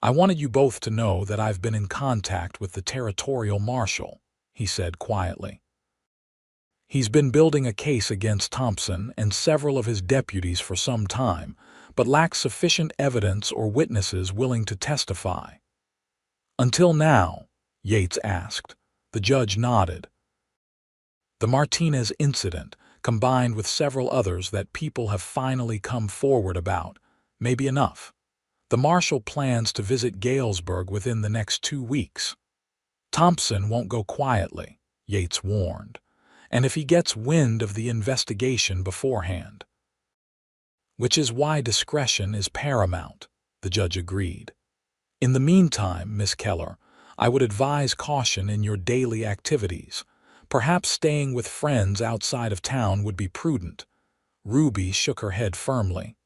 "I wanted you both to know that I've been in contact with the territorial marshal," he said quietly. "He's been building a case against Thompson and several of his deputies for some time, but lacks sufficient evidence or witnesses willing to testify." "Until now?" Yates asked. The judge nodded. "The Martinez incident, combined with several others that people have finally come forward about, may be enough. The marshal plans to visit Galesburg within the next 2 weeks. Thompson won't go quietly," Yates warned, "and if he gets wind of the investigation beforehand." "Which is why discretion is paramount," the judge agreed. "In the meantime, Miss Keller, I would advise caution in your daily activities. Perhaps staying with friends outside of town would be prudent." Ruby shook her head firmly.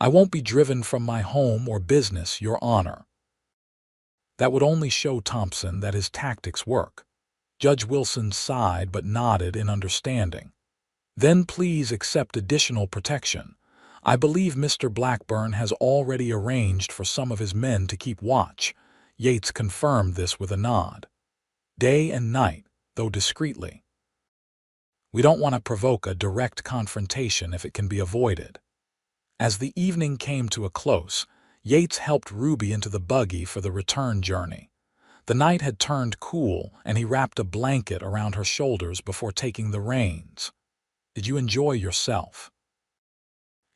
"I won't be driven from my home or business, Your Honor." "That would only show Thompson that his tactics work." Judge Wilson sighed but nodded in understanding. "Then please accept additional protection. I believe Mr. Blackburn has already arranged for some of his men to keep watch." Yates confirmed this with a nod. Day and night, though discreetly. We don't want to provoke a direct confrontation if it can be avoided. As the evening came to a close, Yates helped Ruby into the buggy for the return journey. The night had turned cool, and he wrapped a blanket around her shoulders before taking the reins. "Did you enjoy yourself?"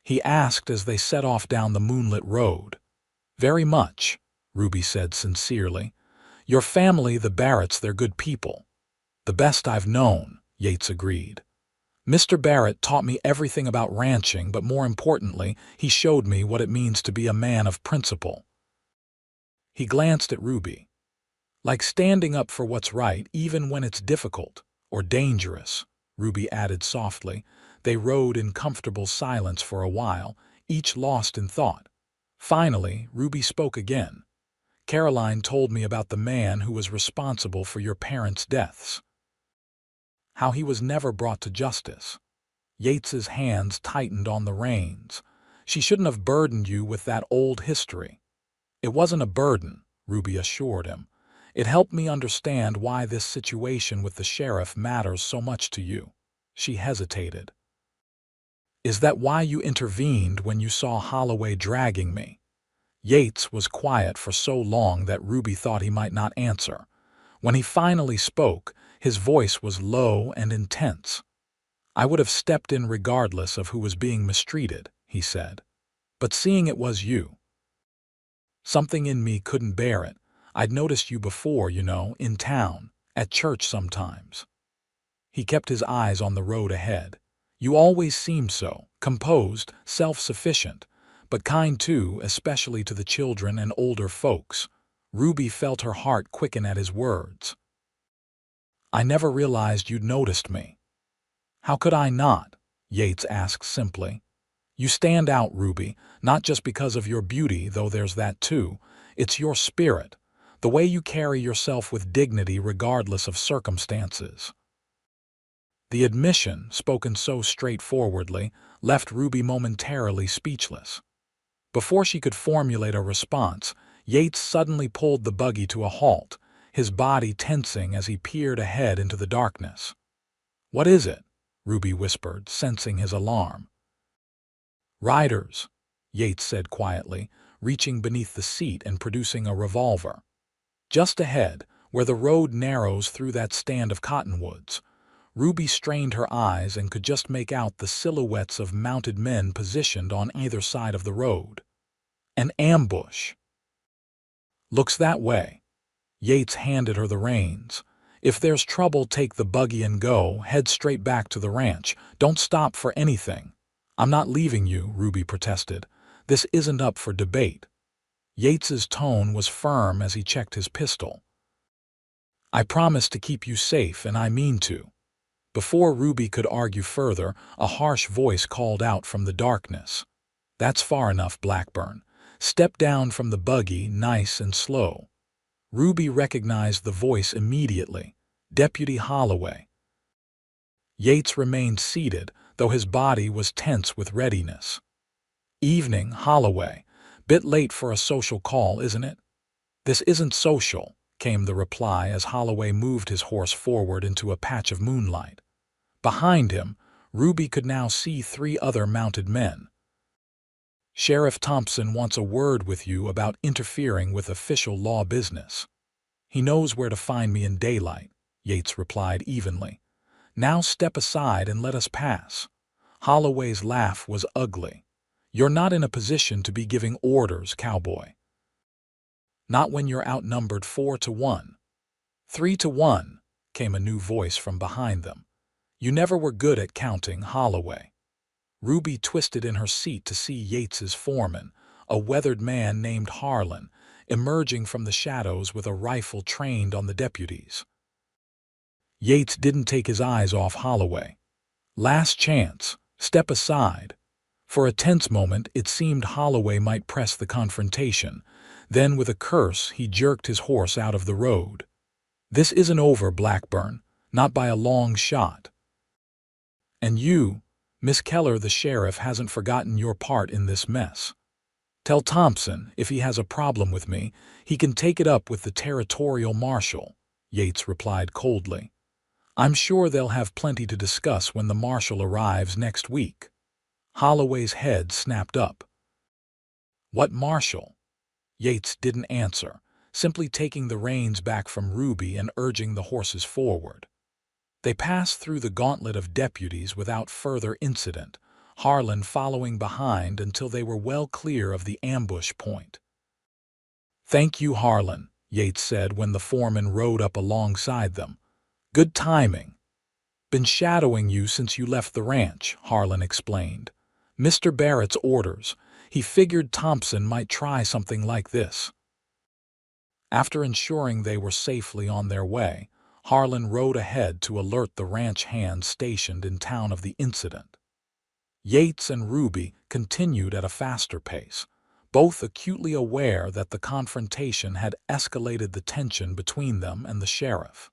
he asked as they set off down the moonlit road. "Very much," Ruby said sincerely. "Your family, the Barretts, they're good people." "The best I've known," Yates agreed. "Mr. Barrett taught me everything about ranching, but more importantly, he showed me what it means to be a man of principle." He glanced at Ruby. "Like standing up for what's right even when it's difficult or dangerous," Ruby added softly. They rode in comfortable silence for a while, each lost in thought. Finally, Ruby spoke again. "Caroline told me about the man who was responsible for your parents' deaths. How he was never brought to justice." Yates's hands tightened on the reins. "She shouldn't have burdened you with that old history." "It wasn't a burden," Ruby assured him. "It helped me understand why this situation with the sheriff matters so much to you." She hesitated. "Is that why you intervened when you saw Holloway dragging me?" Yates was quiet for so long that Ruby thought he might not answer. When he finally spoke, his voice was low and intense. "I would have stepped in regardless of who was being mistreated," he said. "But seeing it was you, something in me couldn't bear it. I'd noticed you before, in town, at church sometimes." He kept his eyes on the road ahead. "You always seemed so, composed, self-sufficient, but kind too, especially to the children and older folks." Ruby felt her heart quicken at his words. "I never realized you'd noticed me." "How could I not?" Yates asked simply. "You stand out, Ruby, not just because of your beauty, though there's that too. It's your spirit, the way you carry yourself with dignity regardless of circumstances." The admission, spoken so straightforwardly, left Ruby momentarily speechless. Before she could formulate a response, Yates suddenly pulled the buggy to a halt, his body tensing as he peered ahead into the darkness. "What is it?" Ruby whispered, sensing his alarm. "Riders," Yates said quietly, reaching beneath the seat and producing a revolver. "Just ahead, where the road narrows through that stand of cottonwoods." Ruby strained her eyes and could just make out the silhouettes of mounted men positioned on either side of the road. "An ambush." "Looks that way." Yates handed her the reins. "If there's trouble, take the buggy and go, head straight back to the ranch. Don't stop for anything." "I'm not leaving you," Ruby protested. "This isn't up for debate." Yates's tone was firm as he checked his pistol. "I promise to keep you safe, and I mean to." Before Ruby could argue further, a harsh voice called out from the darkness. "That's far enough, Blackburn. Step down from the buggy, nice and slow." Ruby recognized the voice immediately. Deputy Holloway. Yates remained seated, though his body was tense with readiness. "Evening, Holloway. Bit late for a social call, isn't it?" "This isn't social," came the reply as Holloway moved his horse forward into a patch of moonlight. Behind him, Ruby could now see 3 other mounted men. "Sheriff Thompson wants a word with you about interfering with official law business." "He knows where to find me in daylight," Yates replied evenly. "Now step aside and let us pass." Holloway's laugh was ugly. "You're not in a position to be giving orders, Cowboy. Not when you're outnumbered 4-1. 3-1, came a new voice from behind them. "You never were good at counting, Holloway." Ruby twisted in her seat to see Yates's foreman, a weathered man named Harlan, emerging from the shadows with a rifle trained on the deputies. Yates didn't take his eyes off Holloway. "Last chance. Step aside." For a tense moment, it seemed Holloway might press the confrontation. Then, with a curse, he jerked his horse out of the road. "This isn't over, Blackburn. Not by a long shot. And you, Miss Keller, the sheriff hasn't forgotten your part in this mess." Tell Thompson if he has a problem with me, he can take it up with the territorial marshal, Yates replied coldly. I'm sure they'll have plenty to discuss when the marshal arrives next week. Holloway's head snapped up. What marshal? Yates didn't answer, simply taking the reins back from Ruby and urging the horses forward. They passed through the gauntlet of deputies without further incident, Harlan following behind until they were well clear of the ambush point. Thank you, Harlan, Yates said when the foreman rode up alongside them. Good timing. Been shadowing you since you left the ranch, Harlan explained. Mr. Barrett's orders. He figured Thompson might try something like this. After ensuring they were safely on their way, Harlan rode ahead to alert the ranch hands stationed in town of the incident. Yates and Ruby continued at a faster pace, both acutely aware that the confrontation had escalated the tension between them and the sheriff.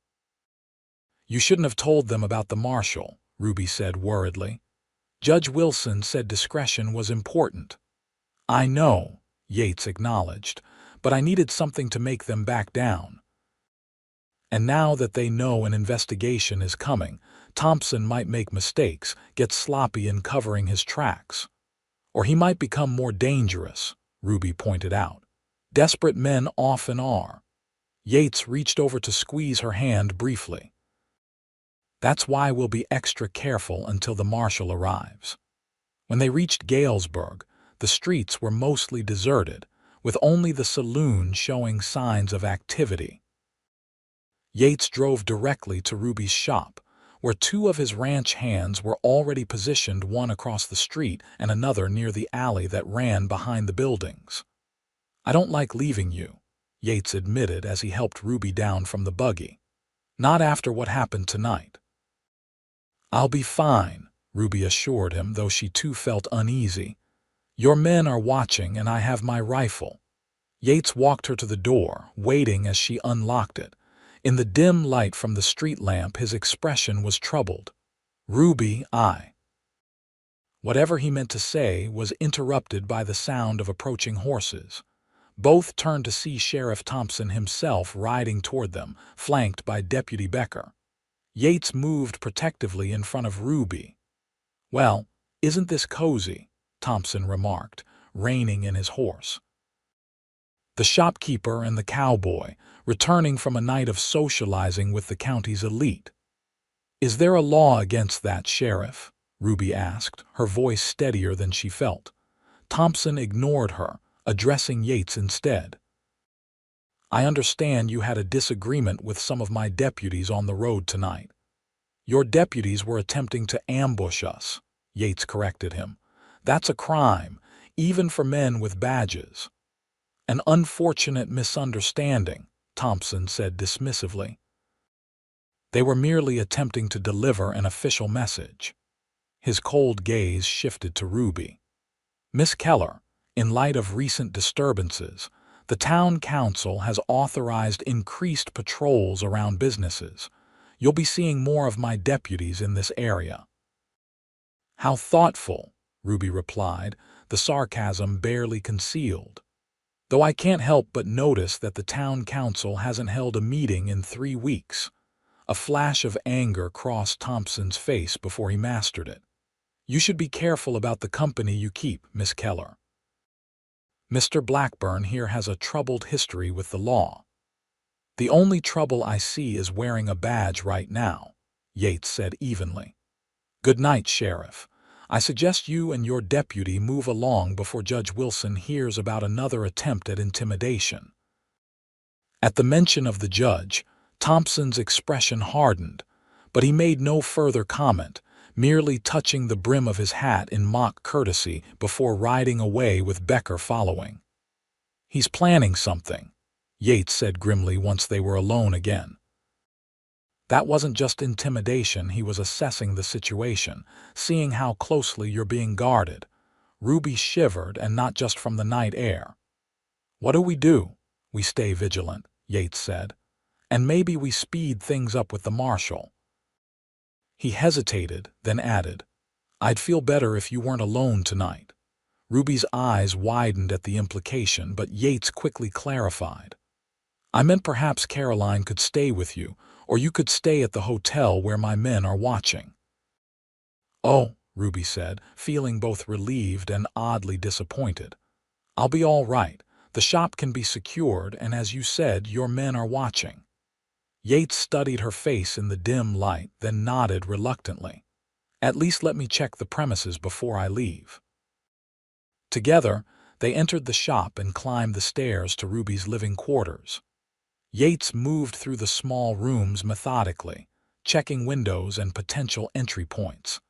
You shouldn't have told them about the marshal, Ruby said worriedly. Judge Wilson said discretion was important. I know, Yates acknowledged, but I needed something to make them back down. And now that they know an investigation is coming, Thompson might make mistakes, get sloppy in covering his tracks. Or he might become more dangerous, Ruby pointed out. Desperate men often are. Yates reached over to squeeze her hand briefly. That's why we'll be extra careful until the marshal arrives. When they reached Galesburg, the streets were mostly deserted, with only the saloon showing signs of activity. Yates drove directly to Ruby's shop, where two of his ranch hands were already positioned, one across the street and another near the alley that ran behind the buildings. I don't like leaving you, Yates admitted as he helped Ruby down from the buggy. Not after what happened tonight. I'll be fine, Ruby assured him, though she too felt uneasy. Your men are watching and I have my rifle. Yates walked her to the door, waiting as she unlocked it. In the dim light from the street lamp, his expression was troubled. Ruby, Whatever he meant to say was interrupted by the sound of approaching horses. Both turned to see Sheriff Thompson himself riding toward them, flanked by Deputy Becker. Yates moved protectively in front of Ruby. Well, isn't this cozy? Thompson remarked, reining in his horse. The shopkeeper and the cowboy, returning from a night of socializing with the county's elite. Is there a law against that, Sheriff? Ruby asked, her voice steadier than she felt. Thompson ignored her, addressing Yates instead. I understand you had a disagreement with some of my deputies on the road tonight. Your deputies were attempting to ambush us, Yates corrected him. That's a crime, even for men with badges. An unfortunate misunderstanding, Thompson said dismissively. They were merely attempting to deliver an official message. His cold gaze shifted to Ruby. Miss Keller, in light of recent disturbances, the town council has authorized increased patrols around businesses. You'll be seeing more of my deputies in this area. How thoughtful, Ruby replied, the sarcasm barely concealed. Though I can't help but notice that the town council hasn't held a meeting in 3 weeks. A flash of anger crossed Thompson's face before he mastered it. You should be careful about the company you keep, Miss Keller. Mr. Blackburn here has a troubled history with the law. The only trouble I see is wearing a badge right now, Yates said evenly. Good night, Sheriff. I suggest you and your deputy move along before Judge Wilson hears about another attempt at intimidation. At the mention of the judge, Thompson's expression hardened, but he made no further comment, merely touching the brim of his hat in mock courtesy before riding away with Becker following. He's planning something, Yates said grimly once they were alone again. That wasn't just intimidation, he was assessing the situation, seeing how closely you're being guarded. Ruby shivered, and not just from the night air. What do? We stay vigilant, Yates said. And maybe we speed things up with the marshal. He hesitated, then added, I'd feel better if you weren't alone tonight. Ruby's eyes widened at the implication, but Yates quickly clarified. I meant perhaps Caroline could stay with you, or you could stay at the hotel where my men are watching. Oh, Ruby said, feeling both relieved and oddly disappointed. I'll be all right. The shop can be secured, and as you said, your men are watching. Yates studied her face in the dim light, then nodded reluctantly. At least let me check the premises before I leave. Together, they entered the shop and climbed the stairs to Ruby's living quarters. Yates moved through the small rooms methodically, checking windows and potential entry points.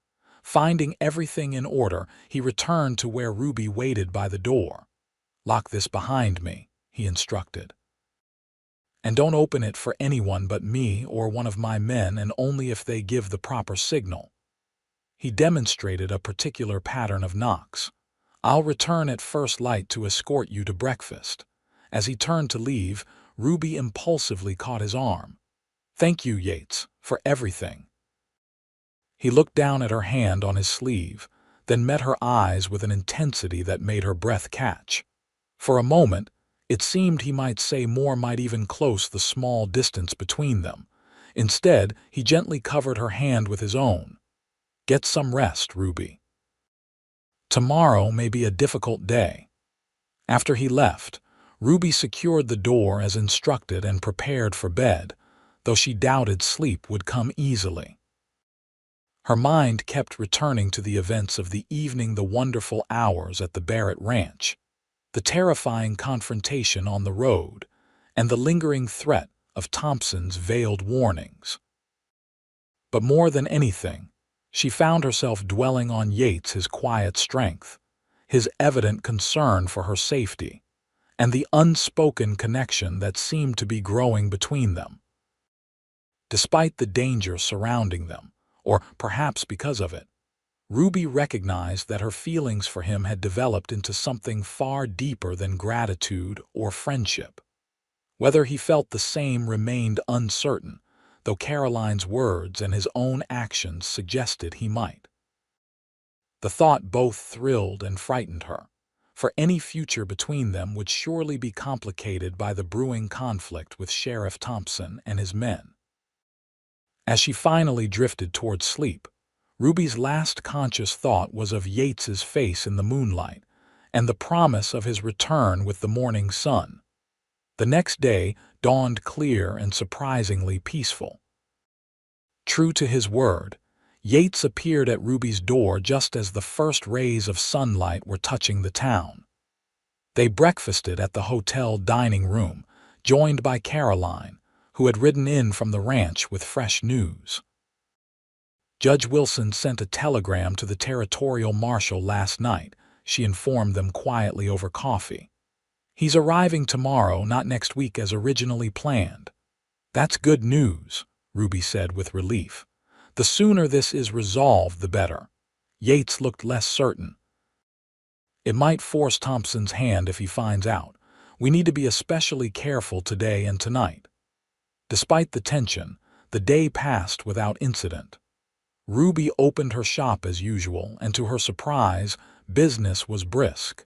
Finding everything in order, he returned to where Ruby waited by the door. Lock this behind me, he instructed. And don't open it for anyone but me or one of my men, and only if they give the proper signal. He demonstrated a particular pattern of knocks. I'll return at first light to escort you to breakfast. As he turned to leave, Ruby impulsively caught his arm. Thank you, Yates, for everything. He looked down at her hand on his sleeve, then met her eyes with an intensity that made her breath catch. For a moment, it seemed he might say more, might even close the small distance between them. Instead, he gently covered her hand with his own. Get some rest, Ruby. Tomorrow may be a difficult day. After he left, Ruby secured the door as instructed and prepared for bed, though she doubted sleep would come easily. Her mind kept returning to the events of the evening, the wonderful hours at the Barrett Ranch, the terrifying confrontation on the road, and the lingering threat of Thompson's veiled warnings. But more than anything, she found herself dwelling on Yates, his quiet strength, his evident concern for her safety, and the unspoken connection that seemed to be growing between them. Despite the danger surrounding them, or perhaps because of it, Ruby recognized that her feelings for him had developed into something far deeper than gratitude or friendship. Whether he felt the same remained uncertain, though Caroline's words and his own actions suggested he might. The thought both thrilled and frightened her, for any future between them would surely be complicated by the brewing conflict with Sheriff Thompson and his men. As she finally drifted toward sleep, Ruby's last conscious thought was of Yates's face in the moonlight and the promise of his return with the morning sun. The next day dawned clear and surprisingly peaceful. True to his word, Yates appeared at Ruby's door just as the first rays of sunlight were touching the town. They breakfasted at the hotel dining room, joined by Caroline, who had ridden in from the ranch with fresh news. Judge Wilson sent a telegram to the territorial marshal last night, she informed them quietly over coffee. He's arriving tomorrow, not next week as originally planned. That's good news, Ruby said with relief. The sooner this is resolved, the better. Yates looked less certain. It might force Thompson's hand if he finds out. We need to be especially careful today and tonight. Despite the tension, the day passed without incident. Ruby opened her shop as usual, and to her surprise, business was brisk.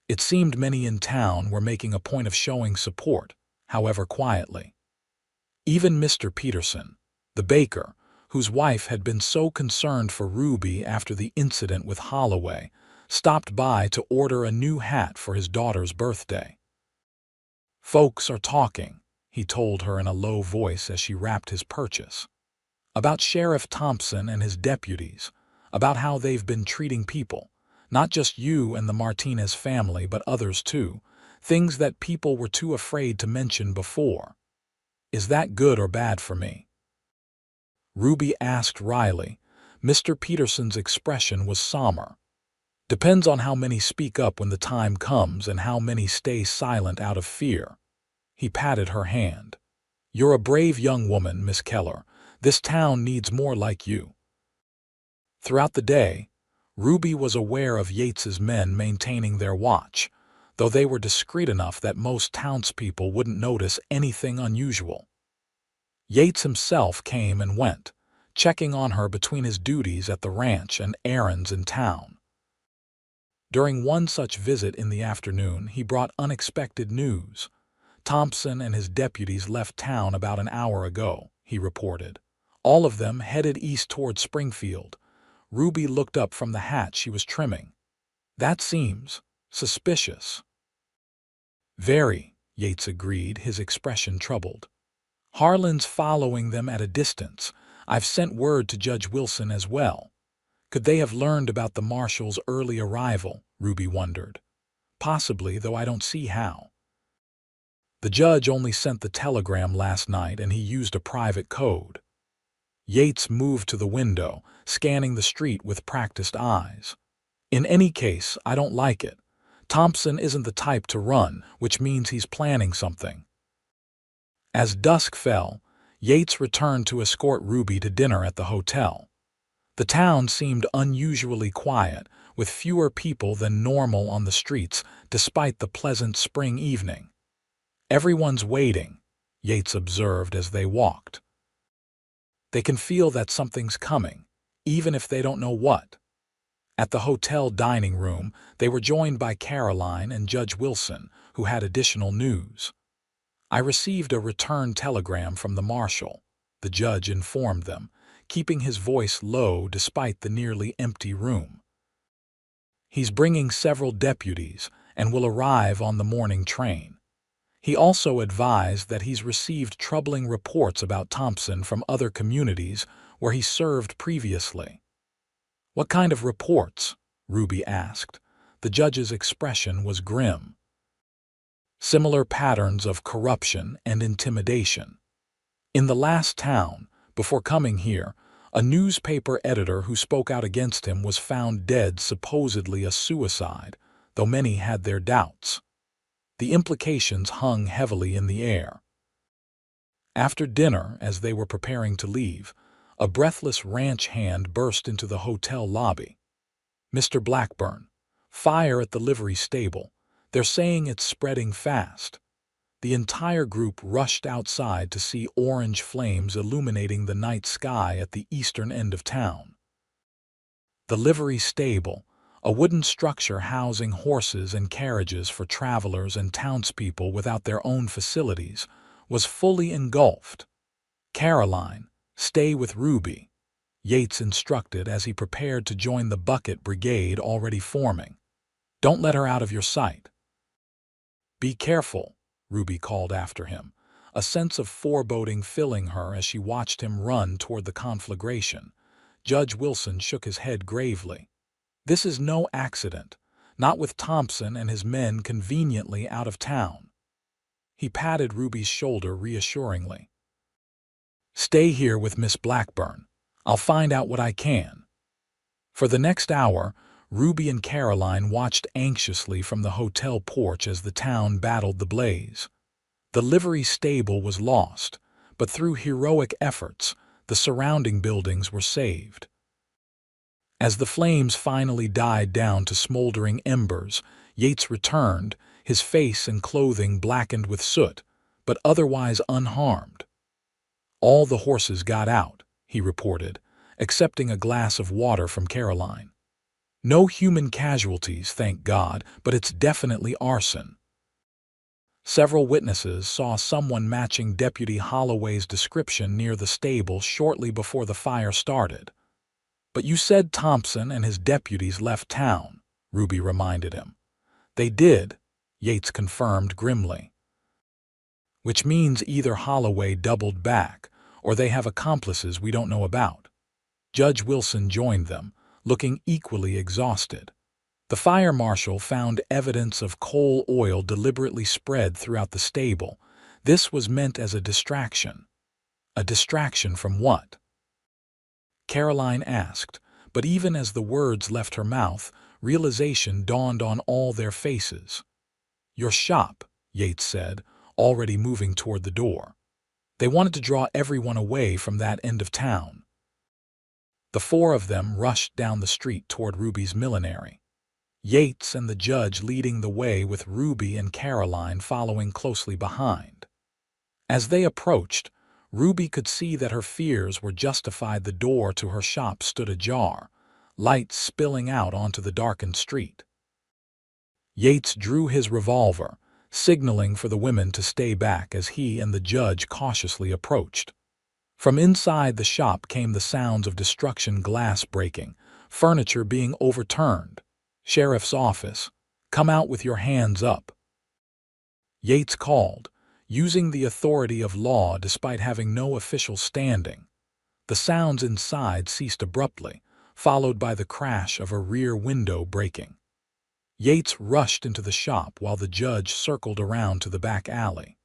It seemed many in town were making a point of showing support, however quietly. Even Mr. Peterson, the baker, whose wife had been so concerned for Ruby after the incident with Holloway, stopped by to order a new hat for his daughter's birthday. Folks are talking, he told her in a low voice as she wrapped his purchase. About Sheriff Thompson and his deputies, about how they've been treating people, not just you and the Martinez family but others too, things that people were too afraid to mention before. Is that good or bad for me? Ruby asked wryly. Mr. Peterson's expression was somber. Depends on how many speak up when the time comes and how many stay silent out of fear. He patted her hand. You're a brave young woman, Miss Keller. This town needs more like you. Throughout the day, Ruby was aware of Yates's men maintaining their watch, though they were discreet enough that most townspeople wouldn't notice anything unusual. Yates himself came and went, checking on her between his duties at the ranch and errands in town. During one such visit in the afternoon, he brought unexpected news. Thompson and his deputies left town about an hour ago, he reported. All of them headed east toward Springfield. Ruby looked up from the hat she was trimming. That seems suspicious. Very, Yates agreed, his expression troubled. Harlan's following them at a distance. I've sent word to Judge Wilson as well. Could they have learned about the marshal's early arrival? Ruby wondered. Possibly, though I don't see how. The judge only sent the telegram last night, and he used a private code. Yates moved to the window, scanning the street with practiced eyes. In any case, I don't like it. Thompson isn't the type to run, which means he's planning something. As dusk fell, Yates returned to escort Ruby to dinner at the hotel. The town seemed unusually quiet, with fewer people than normal on the streets, despite the pleasant spring evening. Everyone's waiting, Yates observed as they walked. They can feel that something's coming, even if they don't know what. At the hotel dining room, they were joined by Caroline and Judge Wilson, who had additional news. I received a return telegram from the marshal, the judge informed them, keeping his voice low despite the nearly empty room. He's bringing several deputies and will arrive on the morning train. He also advised that he's received troubling reports about Thompson from other communities where he served previously. What kind of reports? Ruby asked. The judge's expression was grim. Similar patterns of corruption and intimidation. In the last town, before coming here, a newspaper editor who spoke out against him was found dead, supposedly a suicide, though many had their doubts. The implications hung heavily in the air. After dinner, as they were preparing to leave, a breathless ranch hand burst into the hotel lobby. "Mr. Blackburn, fire at the livery stable. They're saying it's spreading fast." The entire group rushed outside to see orange flames illuminating the night sky at the eastern end of town. The livery stable, a wooden structure housing horses and carriages for travelers and townspeople without their own facilities, was fully engulfed. "Caroline, stay with Ruby," Yates instructed as he prepared to join the bucket brigade already forming. "Don't let her out of your sight." "Be careful," Ruby called after him, a sense of foreboding filling her as she watched him run toward the conflagration. Judge Wilson shook his head gravely. "This is no accident, not with Thompson and his men conveniently out of town." He patted Ruby's shoulder reassuringly. "Stay here with Miss Blackburn. I'll find out what I can." For the next hour, Ruby and Caroline watched anxiously from the hotel porch as the town battled the blaze. The livery stable was lost, but through heroic efforts, the surrounding buildings were saved. As the flames finally died down to smoldering embers, Yates returned, his face and clothing blackened with soot, but otherwise unharmed. "All the horses got out," he reported, accepting a glass of water from Caroline. "No human casualties, thank God, but it's definitely arson." Several witnesses saw someone matching Deputy Holloway's description near the stable shortly before the fire started. "But you said Thompson and his deputies left town," Ruby reminded him. "They did," Yates confirmed grimly. "Which means either Holloway doubled back, or they have accomplices we don't know about." Judge Wilson joined them, looking equally exhausted. The fire marshal found evidence of coal oil deliberately spread throughout the stable. This was meant as a distraction. A distraction from what? Caroline asked, but even as the words left her mouth, realization dawned on all their faces. "Your shop," Yates said, already moving toward the door. They wanted to draw everyone away from that end of town. The four of them rushed down the street toward Ruby's millinery. Yates and the judge leading the way with Ruby and Caroline following closely behind. As they approached, Ruby could see that her fears were justified. The door to her shop stood ajar, light spilling out onto the darkened street. Yates drew his revolver, signaling for the women to stay back as he and the judge cautiously approached. From inside the shop came the sounds of destruction, glass breaking, furniture being overturned. "Sheriff's office, come out with your hands up," Yates called, using the authority of law despite having no official standing. The sounds inside ceased abruptly, followed by the crash of a rear window breaking. Yates rushed into the shop while the judge circled around to the back alley.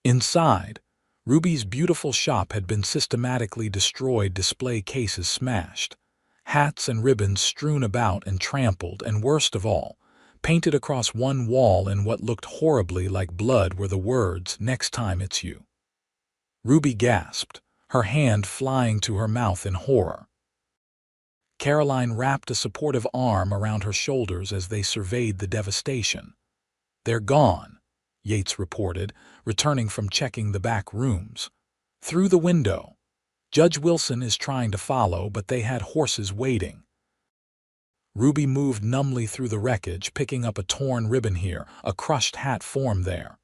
Inside, Ruby's beautiful shop had been systematically destroyed, display cases smashed, hats and ribbons strewn about and trampled, and worst of all, painted across one wall in what looked horribly like blood were the words, "Next time it's you." Ruby gasped, her hand flying to her mouth in horror. Caroline wrapped a supportive arm around her shoulders as they surveyed the devastation. "They're gone," Yates reported, returning from checking the back rooms. "Through the window. Judge Wilson is trying to follow, but they had horses waiting." Ruby moved numbly through the wreckage, picking up a torn ribbon here, a crushed hat form there.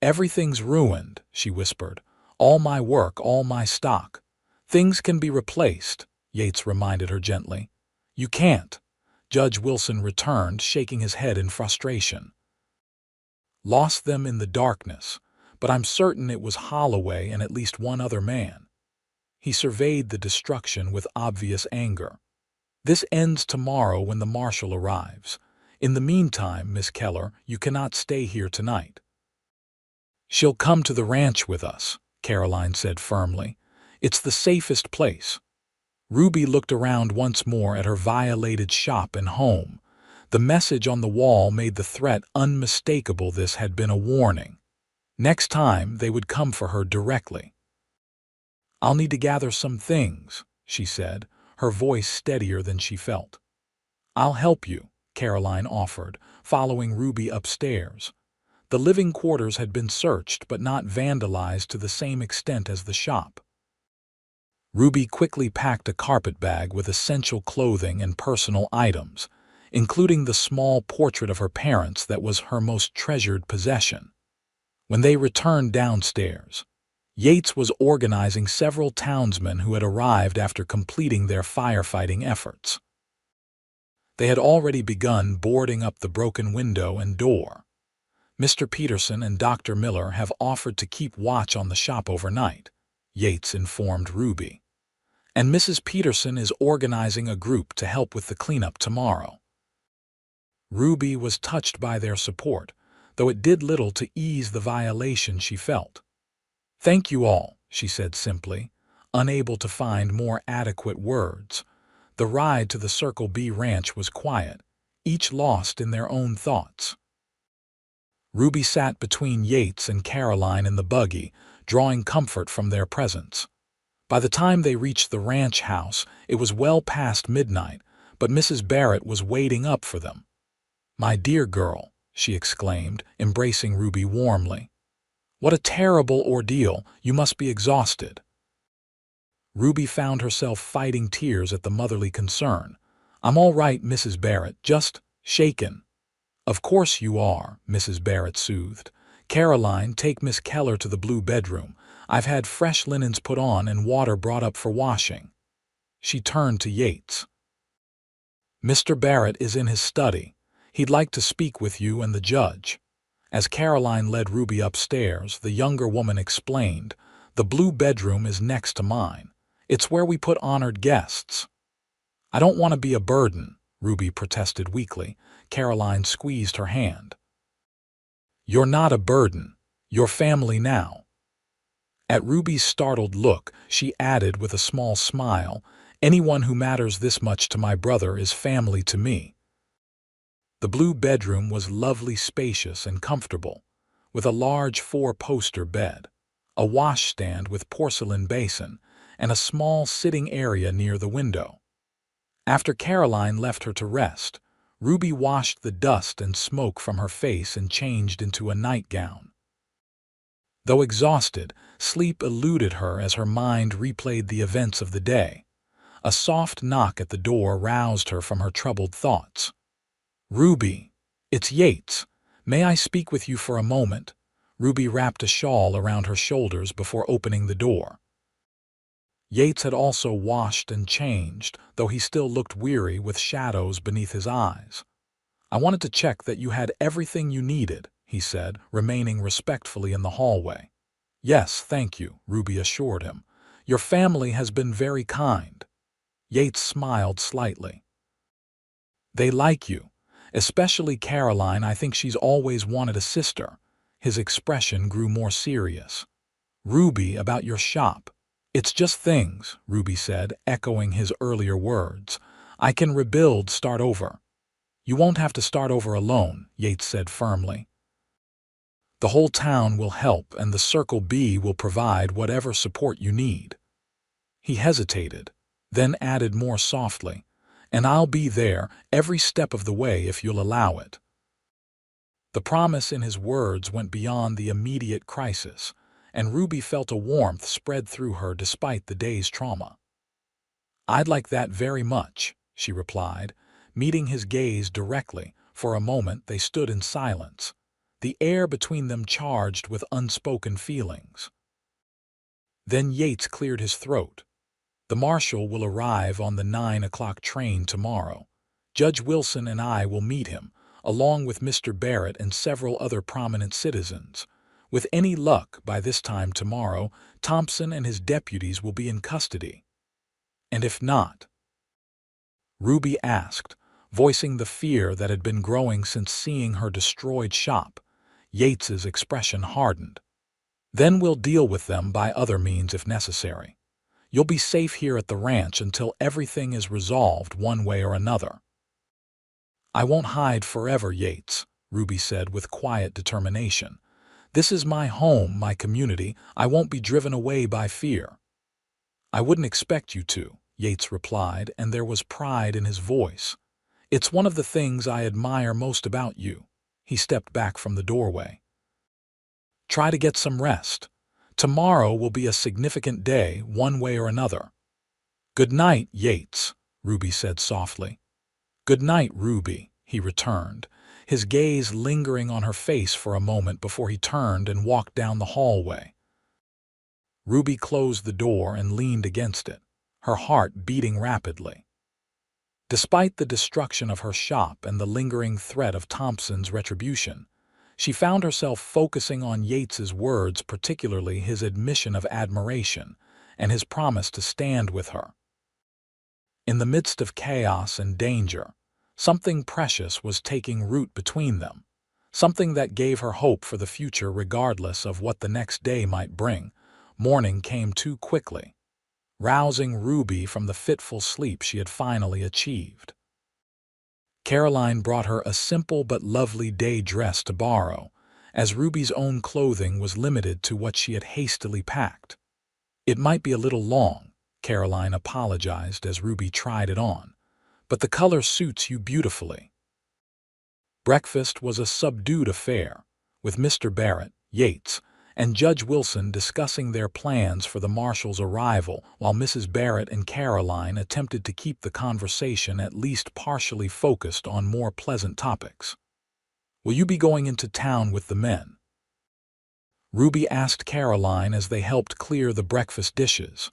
"Everything's ruined," she whispered. "All my work, all my stock. Things can be replaced," Yates reminded her gently. "You can't," Judge Wilson returned, shaking his head in frustration. "Lost them in the darkness, but I'm certain it was Holloway and at least one other man." He surveyed the destruction with obvious anger. "This ends tomorrow when the marshal arrives. In the meantime, Miss Keller, you cannot stay here tonight." "She'll come to the ranch with us," Caroline said firmly. "It's the safest place." Ruby looked around once more at her violated shop and home. The message on the wall made the threat unmistakable. This had been a warning. Next time, they would come for her directly. "I'll need to gather some things," she said, her voice steadier than she felt. "I'll help you," Caroline offered, following Ruby upstairs. The living quarters had been searched but not vandalized to the same extent as the shop. Ruby quickly packed a carpetbag with essential clothing and personal items, including the small portrait of her parents that was her most treasured possession. When they returned downstairs, Yates was organizing several townsmen who had arrived after completing their firefighting efforts. They had already begun boarding up the broken window and door. "Mr. Peterson and Dr. Miller have offered to keep watch on the shop overnight," Yates informed Ruby. "And Mrs. Peterson is organizing a group to help with the cleanup tomorrow." Ruby was touched by their support, though it did little to ease the violation she felt. "Thank you all," she said simply, unable to find more adequate words. The ride to the Circle B ranch was quiet, each lost in their own thoughts. Ruby sat between Yates and Caroline in the buggy, drawing comfort from their presence. By the time they reached the ranch house, it was well past midnight, but Mrs. Barrett was waiting up for them. "My dear girl," she exclaimed, embracing Ruby warmly. "What a terrible ordeal! You must be exhausted." Ruby found herself fighting tears at the motherly concern. "I'm all right, Mrs. Barrett, just shaken." "Of course you are," Mrs. Barrett soothed. "Caroline, take Miss Keller to the blue bedroom. I've had fresh linens put on and water brought up for washing." She turned to Yates. "Mr. Barrett is in his study. He'd like to speak with you and the judge." As Caroline led Ruby upstairs, the younger woman explained, "The blue bedroom is next to mine. It's where we put honored guests." "I don't want to be a burden," Ruby protested weakly. Caroline squeezed her hand. "You're not a burden. You're family now." At Ruby's startled look, she added with a small smile, "Anyone who matters this much to my brother is family to me." The blue bedroom was lovely, spacious, and comfortable, with a large four-poster bed, a washstand with porcelain basin, and a small sitting area near the window. After Caroline left her to rest, Ruby washed the dust and smoke from her face and changed into a nightgown. Though exhausted, sleep eluded her as her mind replayed the events of the day. A soft knock at the door roused her from her troubled thoughts. "Ruby," "It's Yates. May I speak with you for a moment?" Ruby wrapped a shawl around her shoulders before opening the door. Yates had also washed and changed, though he still looked weary with shadows beneath his eyes. "I wanted to check that you had everything you needed," he said, remaining respectfully in the hallway. "Yes, thank you," Ruby assured him. "Your family has been very kind." Yates smiled slightly. "They like you. Especially Caroline. I think she's always wanted a sister." His expression grew more serious. "Ruby, about your shop." "It's just things," Ruby said, echoing his earlier words. "I can rebuild, start over." "You won't have to start over alone," Yates said firmly. "The whole town will help, and the Circle B will provide whatever support you need." He hesitated, then added more softly, "And I'll be there every step of the way if you'll allow it." The promise in his words went beyond the immediate crisis, and Ruby felt a warmth spread through her despite the day's trauma. "I'd like that very much," she replied, meeting his gaze directly. For a moment they stood in silence, the air between them charged with unspoken feelings. Then Yates cleared his throat. "The marshal will arrive on the 9 o'clock train tomorrow. Judge Wilson and I will meet him, along with Mr. Barrett and several other prominent citizens. With any luck, by this time tomorrow, Thompson and his deputies will be in custody." "And if not?" Ruby asked, voicing the fear that had been growing since seeing her destroyed shop. Yates's expression hardened. "Then we'll deal with them by other means if necessary. You'll be safe here at the ranch until everything is resolved one way or another." "I won't hide forever, Yates," Ruby said with quiet determination. "This is my home, my community. I won't be driven away by fear." "I wouldn't expect you to," Yates replied, and there was pride in his voice. "It's one of the things I admire most about you." He stepped back from the doorway. "Try to get some rest. Tomorrow will be a significant day, one way or another." "Good night, Yates," Ruby said softly. "Good night, Ruby," he returned, his gaze lingering on her face for a moment before he turned and walked down the hallway. Ruby closed the door and leaned against it, her heart beating rapidly. Despite the destruction of her shop and the lingering threat of Thompson's retribution, she found herself focusing on Yates's words, particularly his admission of admiration and his promise to stand with her. In the midst of chaos and danger, something precious was taking root between them, something that gave her hope for the future regardless of what the next day might bring. Morning came too quickly, rousing Ruby from the fitful sleep she had finally achieved. Caroline brought her a simple but lovely day dress to borrow, as Ruby's own clothing was limited to what she had hastily packed. "It might be a little long," Caroline apologized as Ruby tried it on, "but the color suits you beautifully." Breakfast was a subdued affair, with Mr. Barrett, Yates, and Judge Wilson discussing their plans for the marshal's arrival, while Mrs. Barrett and Caroline attempted to keep the conversation at least partially focused on more pleasant topics. "Will you be going into town with the men?" Ruby asked Caroline as they helped clear the breakfast dishes.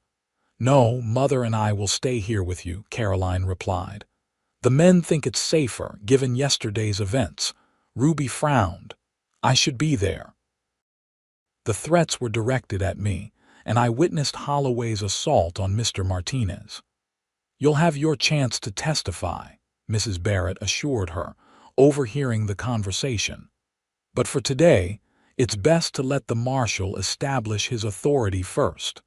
"No, Mother and I will stay here with you," Caroline replied. "The men think it's safer, given yesterday's events." Ruby frowned. "I should be there. The threats were directed at me, and I witnessed Holloway's assault on Mr. Martinez." "You'll have your chance to testify," Mrs. Barrett assured her, overhearing the conversation. "But for today, it's best to let the marshal establish his authority first.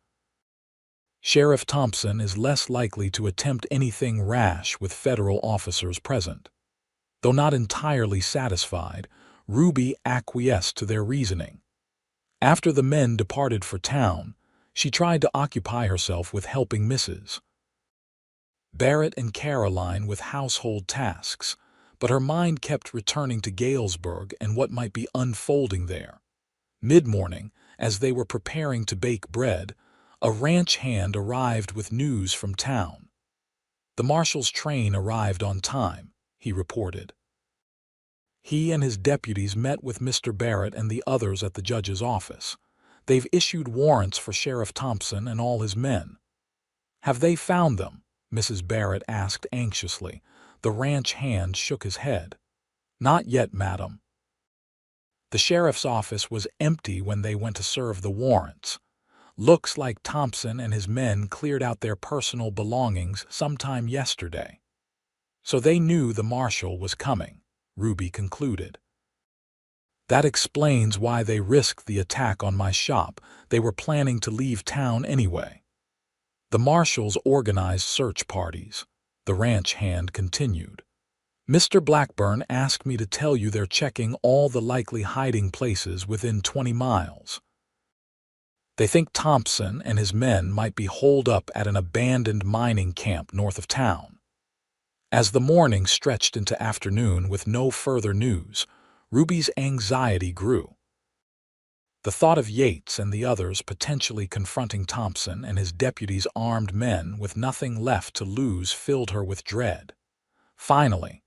Sheriff Thompson is less likely to attempt anything rash with federal officers present." Though not entirely satisfied, Ruby acquiesced to their reasoning. After the men departed for town, she tried to occupy herself with helping Mrs. Barrett and Caroline with household tasks, but her mind kept returning to Galesburg and what might be unfolding there. Mid-morning, as they were preparing to bake bread, a ranch hand arrived with news from town. "The marshal's train arrived on time," he reported. He and his deputies met with Mr. Barrett and the others at the judge's office. They've issued warrants for Sheriff Thompson and all his men. Have they found them? Mrs. Barrett asked anxiously. The ranch hand shook his head. Not yet, madam. The sheriff's office was empty when they went to serve the warrants. Looks like Thompson and his men cleared out their personal belongings sometime yesterday. So they knew the marshal was coming, Ruby concluded. That explains why they risked the attack on my shop. They were planning to leave town anyway. The marshals organized search parties, the ranch hand continued. Mr. Blackburn asked me to tell you they're checking all the likely hiding places within 20 miles. They think Thompson and his men might be holed up at an abandoned mining camp north of town. As the morning stretched into afternoon with no further news, Ruby's anxiety grew. The thought of Yates and the others potentially confronting Thompson and his deputies' armed men with nothing left to lose filled her with dread. Finally,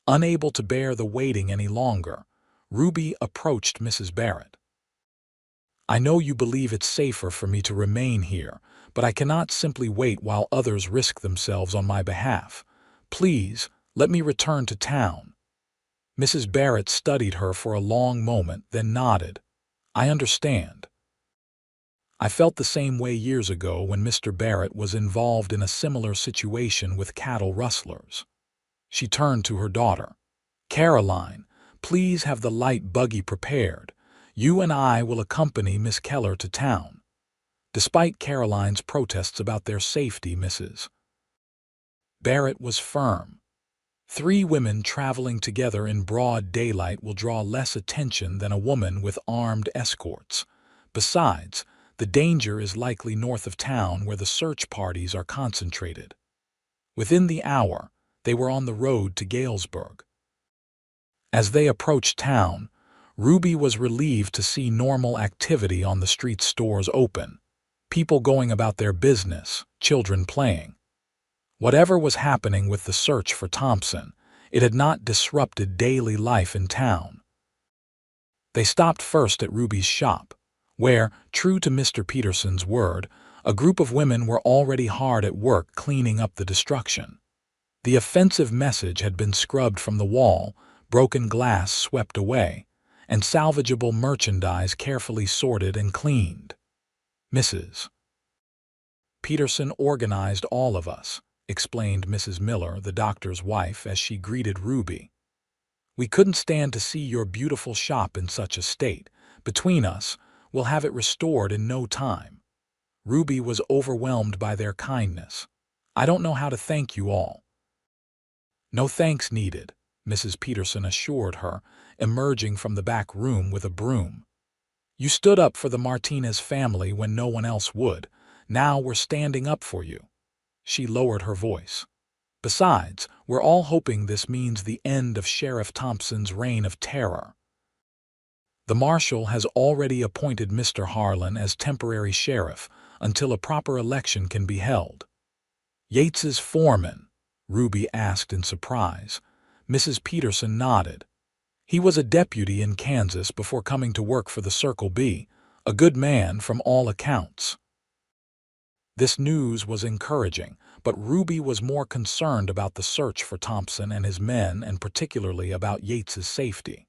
unable to bear the waiting any longer, Ruby approached Mrs. Barrett. I know you believe it's safer for me to remain here, but I cannot simply wait while others risk themselves on my behalf. Please, let me return to town. Mrs. Barrett studied her for a long moment, then nodded. I understand. I felt the same way years ago when Mr. Barrett was involved in a similar situation with cattle rustlers. She turned to her daughter. Caroline, please have the light buggy prepared. You and I will accompany Miss Keller to town. Despite Caroline's protests about their safety, Mrs. Barrett was firm. 3 women traveling together in broad daylight will draw less attention than a woman with armed escorts. Besides, the danger is likely north of town where the search parties are concentrated. Within the hour, they were on the road to Galesburg. As they approached town, Ruby was relieved to see normal activity on the street, stores open, people going about their business, children playing. Whatever was happening with the search for Thompson, it had not disrupted daily life in town. They stopped first at Ruby's shop, where, true to Mr. Peterson's word, a group of women were already hard at work cleaning up the destruction. The offensive message had been scrubbed from the wall, broken glass swept away, and salvageable merchandise carefully sorted and cleaned. Mrs. Peterson organized all of us, explained Mrs. Miller, the doctor's wife, as she greeted Ruby. We couldn't stand to see your beautiful shop in such a state. Between us, we'll have it restored in no time. Ruby was overwhelmed by their kindness. I don't know how to thank you all. No thanks needed, Mrs. Peterson assured her, emerging from the back room with a broom. You stood up for the Martinez family when no one else would. Now we're standing up for you. She lowered her voice. Besides, we're all hoping this means the end of Sheriff Thompson's reign of terror. The marshal has already appointed Mr. Harlan as temporary sheriff until a proper election can be held. Yates's foreman? Ruby asked in surprise. Mrs. Peterson nodded. He was a deputy in Kansas before coming to work for the Circle B, a good man from all accounts. This news was encouraging, but Ruby was more concerned about the search for Thompson and his men and particularly about Yates's safety.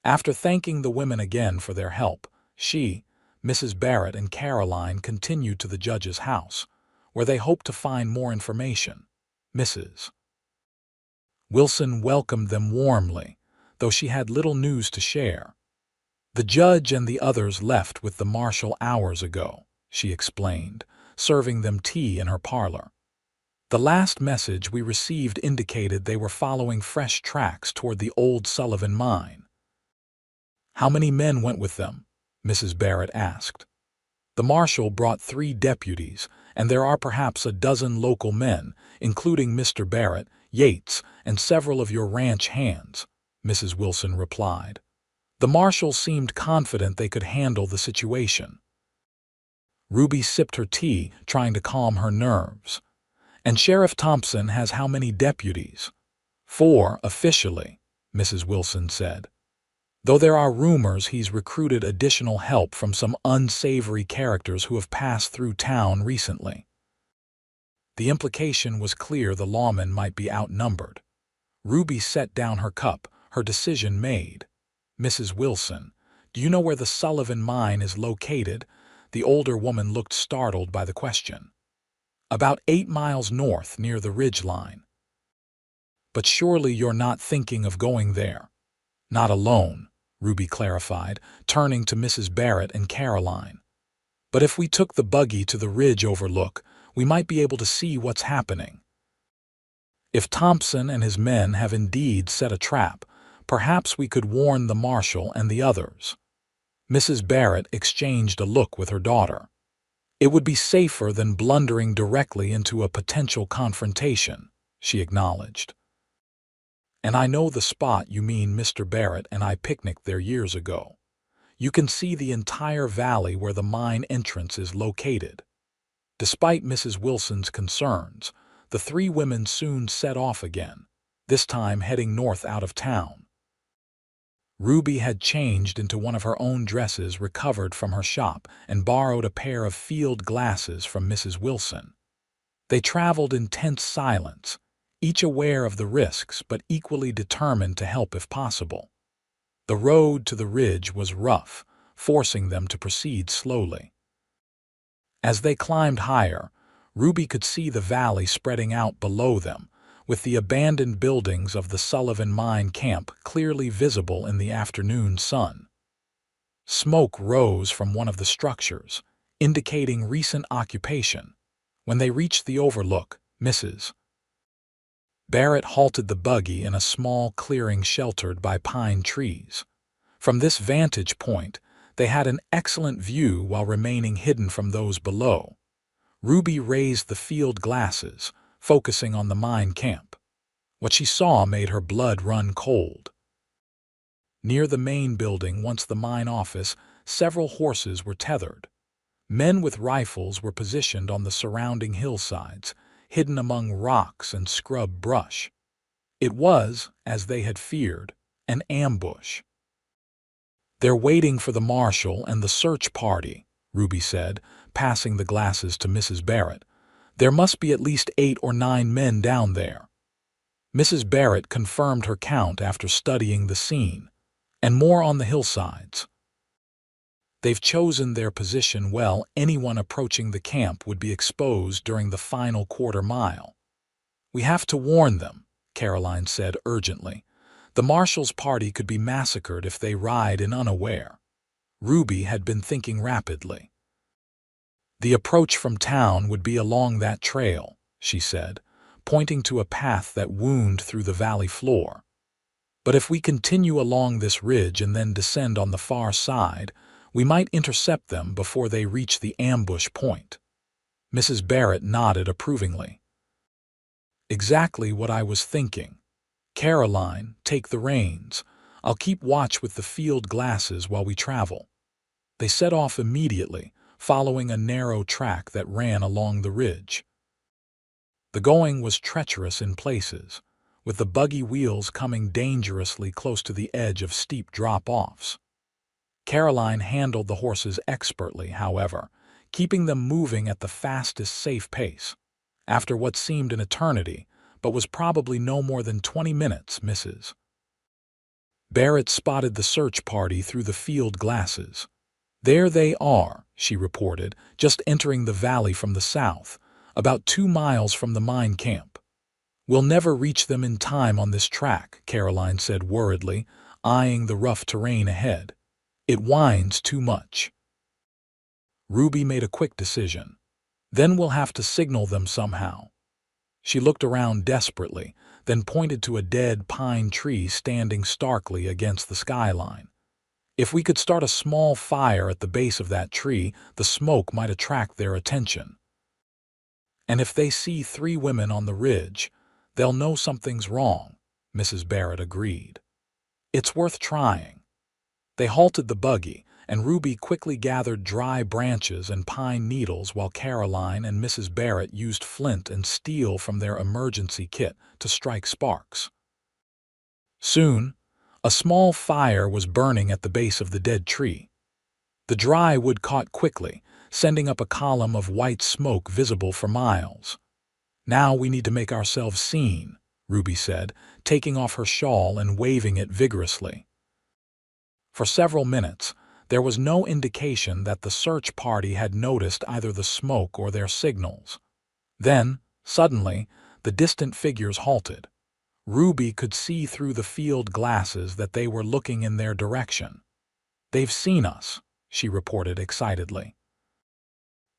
After thanking the women again for their help, she, Mrs. Barrett, and Caroline continued to the judge's house, where they hoped to find more information. Mrs. Wilson welcomed them warmly, though she had little news to share. The judge and the others left with the marshal hours ago, she explained, serving them tea in her parlor. The last message we received indicated they were following fresh tracks toward the old Sullivan mine. How many men went with them? Mrs. Barrett asked. The marshal brought 3 deputies, and there are perhaps a dozen local men, including Mr. Barrett, Yates, and several of your ranch hands, Mrs. Wilson replied. The marshal seemed confident they could handle the situation. Ruby sipped her tea, trying to calm her nerves. And Sheriff Thompson has how many deputies? 4, officially, Mrs. Wilson said. Though there are rumors he's recruited additional help from some unsavory characters who have passed through town recently. The implication was clear the lawmen might be outnumbered. Ruby set down her cup, her decision made. Mrs. Wilson, do you know where the Sullivan mine is located? The older woman looked startled by the question. About 8 miles north, near the ridge line. But surely you're not thinking of going there. Not alone, Ruby clarified, turning to Mrs. Barrett and Caroline. But if we took the buggy to the ridge overlook, we might be able to see what's happening. If Thompson and his men have indeed set a trap, perhaps we could warn the marshal and the others. Mrs. Barrett exchanged a look with her daughter. It would be safer than blundering directly into a potential confrontation, she acknowledged. And I know the spot you mean. Mr. Barrett and I picnicked there years ago. You can see the entire valley where the mine entrance is located. Despite Mrs. Wilson's concerns, the three women soon set off again, this time heading north out of town. Ruby had changed into one of her own dresses recovered from her shop and borrowed a pair of field glasses from Mrs. Wilson. They traveled in tense silence, each aware of the risks but equally determined to help if possible. The road to the ridge was rough, forcing them to proceed slowly. As they climbed higher, Ruby could see the valley spreading out below them, with the abandoned buildings of the Sullivan mine camp clearly visible in the afternoon sun. Smoke rose from one of the structures, indicating recent occupation. When they reached the overlook, Mrs. Barrett halted the buggy in a small clearing sheltered by pine trees. From this vantage point, they had an excellent view while remaining hidden from those below. Ruby raised the field glasses, focusing on the mine camp. What she saw made her blood run cold. Near the main building, once the mine office, several horses were tethered. Men with rifles were positioned on the surrounding hillsides, hidden among rocks and scrub brush. It was, as they had feared, an ambush. "They're waiting for the marshal and the search party," Ruby said, passing the glasses to Mrs. Barrett. "There must be at least 8 or 9 men down there." Mrs. Barrett confirmed her count after studying the scene, and more on the hillsides. "They've chosen their position well. Anyone approaching the camp would be exposed during the final quarter mile. We have to warn them," Caroline said urgently. "The marshal's party could be massacred if they ride in unaware." Ruby had been thinking rapidly. "The approach from town would be along that trail," she said, pointing to a path that wound through the valley floor. "But if we continue along this ridge and then descend on the far side, we might intercept them before they reach the ambush point." Mrs. Barrett nodded approvingly. "Exactly what I was thinking. Caroline, take the reins. I'll keep watch with the field glasses while we travel." They set off immediately, following a narrow track that ran along the ridge. The going was treacherous in places, with the buggy wheels coming dangerously close to the edge of steep drop-offs. Caroline handled the horses expertly, however, keeping them moving at the fastest safe pace. After what seemed an eternity, but was probably no more than 20 minutes, Mrs. Barrett spotted the search party through the field glasses. "There they are," she reported, "just entering the valley from the south, about 2 miles from the mine camp." "We'll never reach them in time on this track," Caroline said worriedly, eyeing the rough terrain ahead. "It winds too much." Ruby made a quick decision. "Then we'll have to signal them somehow." She looked around desperately, then pointed to a dead pine tree standing starkly against the skyline. "If we could start a small fire at the base of that tree, the smoke might attract their attention. And if they see 3 women on the ridge, they'll know something's wrong," Mrs. Barrett agreed. "It's worth trying." They halted the buggy, and Ruby quickly gathered dry branches and pine needles while Caroline and Mrs. Barrett used flint and steel from their emergency kit to strike sparks. Soon, A small fire was burning at the base of the dead tree. The dry wood caught quickly, sending up a column of white smoke visible for miles. "Now we need to make ourselves seen," Ruby said, taking off her shawl and waving it vigorously. For several minutes, there was no indication that the search party had noticed either the smoke or their signals. Then, suddenly, the distant figures halted. Ruby could see through the field glasses that they were looking in their direction. "They've seen us," she reported excitedly.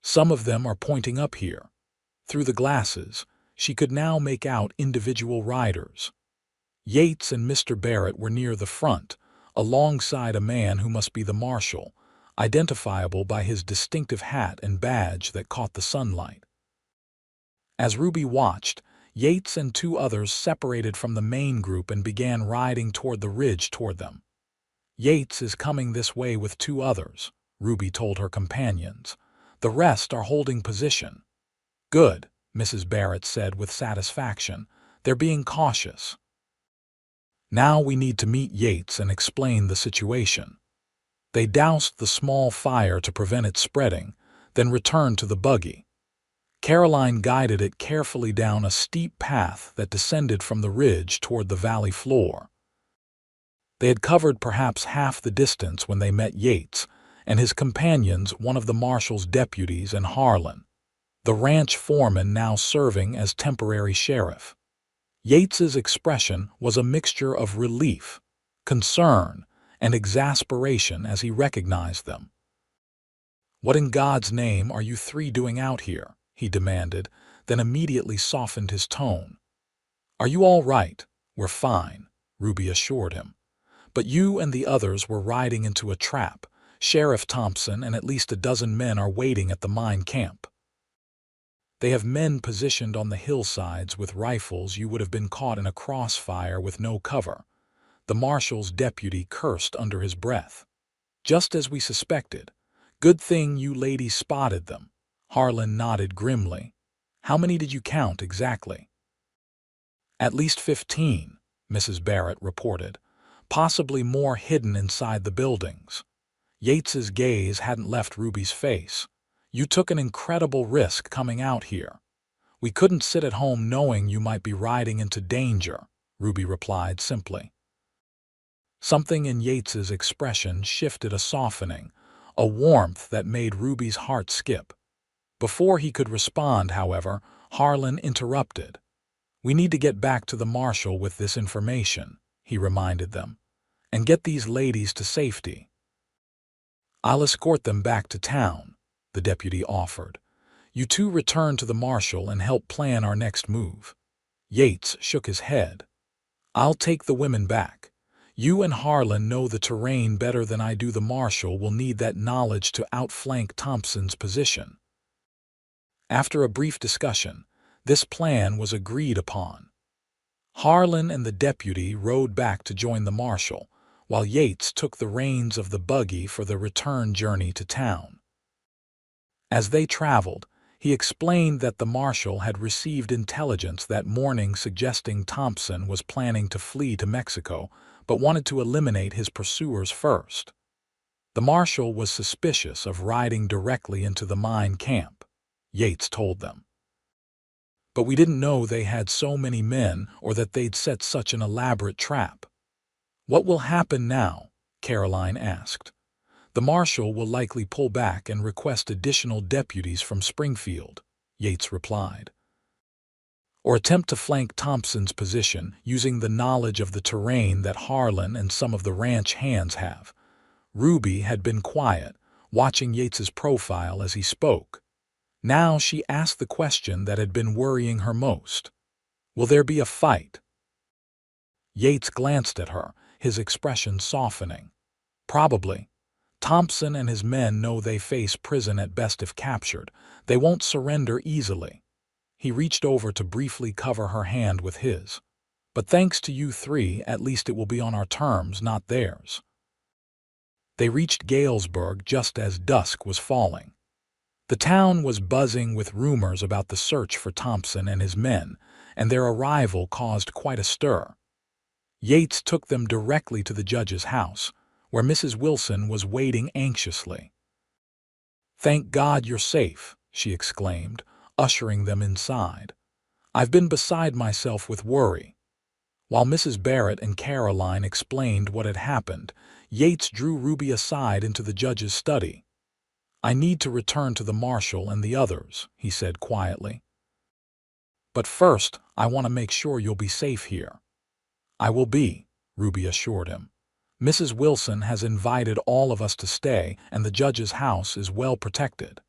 "Some of them are pointing up here." Through the glasses, she could now make out individual riders. Yates and Mr. Barrett were near the front, alongside a man who must be the marshal, identifiable by his distinctive hat and badge that caught the sunlight. As Ruby watched, Yates and two others separated from the main group and began riding toward the ridge toward them. "Yates is coming this way with two others," Ruby told her companions. "The rest are holding position." "Good," Mrs. Barrett said with satisfaction. "They're being cautious." "Now we need to meet Yates and explain the situation." They doused the small fire to prevent it spreading, then returned to the buggy. Caroline guided it carefully down a steep path that descended from the ridge toward the valley floor. They had covered perhaps half the distance when they met Yates and his companions, one of the marshal's deputies, and Harlan, the ranch foreman now serving as temporary sheriff. Yates's expression was a mixture of relief, concern, and exasperation as he recognized them. "What in God's name are you three doing out here?" he demanded, then immediately softened his tone. "Are you all right?" "We're fine," Ruby assured him. "But you and the others were riding into a trap. Sheriff Thompson and at least a dozen men are waiting at the mine camp. They have men positioned on the hillsides with rifles. You would have been caught in a crossfire with no cover." The marshal's deputy cursed under his breath. "Just as we suspected. Good thing you ladies spotted them." Harlan nodded grimly. "How many did you count exactly?" "At least 15, Mrs. Barrett reported. "Possibly more hidden inside the buildings." Yates's gaze hadn't left Ruby's face. "You took an incredible risk coming out here." "We couldn't sit at home knowing you might be riding into danger," Ruby replied simply. Something in Yates's expression shifted, a softening, a warmth that made Ruby's heart skip. Before he could respond, however, Harlan interrupted. "We need to get back to the marshal with this information," he reminded them, "and get these ladies to safety." "I'll escort them back to town," the deputy offered. "You two return to the marshal and help plan our next move." Yates shook his head. "I'll take the women back. You and Harlan know the terrain better than I do. The marshal will need that knowledge to outflank Thompson's position." After a brief discussion, this plan was agreed upon. Harlan and the deputy rode back to join the marshal, while Yates took the reins of the buggy for the return journey to town. As they traveled, he explained that the marshal had received intelligence that morning suggesting Thompson was planning to flee to Mexico, but wanted to eliminate his pursuers first. The marshal was suspicious of riding directly into the mine camp, Yates told them. "But we didn't know they had so many men or that they'd set such an elaborate trap." "What will happen now?" Caroline asked. "The marshal will likely pull back and request additional deputies from Springfield," Yates replied. "Or attempt to flank Thompson's position using the knowledge of the terrain that Harlan and some of the ranch hands have." Ruby had been quiet, watching Yates's profile as he spoke. Now she asked the question that had been worrying her most. "Will there be a fight?" Yates glanced at her, his expression softening. "Probably. Thompson and his men know they face prison at best if captured. They won't surrender easily." He reached over to briefly cover her hand with his. "But thanks to you three, at least it will be on our terms, not theirs." They reached Galesburg just as dusk was falling. The town was buzzing with rumors about the search for Thompson and his men, and their arrival caused quite a stir. Yates took them directly to the judge's house, where Mrs. Wilson was waiting anxiously. "Thank God you're safe," she exclaimed, ushering them inside. "I've been beside myself with worry." While Mrs. Barrett and Caroline explained what had happened, Yates drew Ruby aside into the judge's study. "I need to return to the marshal and the others," he said quietly. "But first, I want to make sure you'll be safe here." "I will be," Ruby assured him. "Mrs. Wilson has invited all of us to stay, and the judge's house is well protected."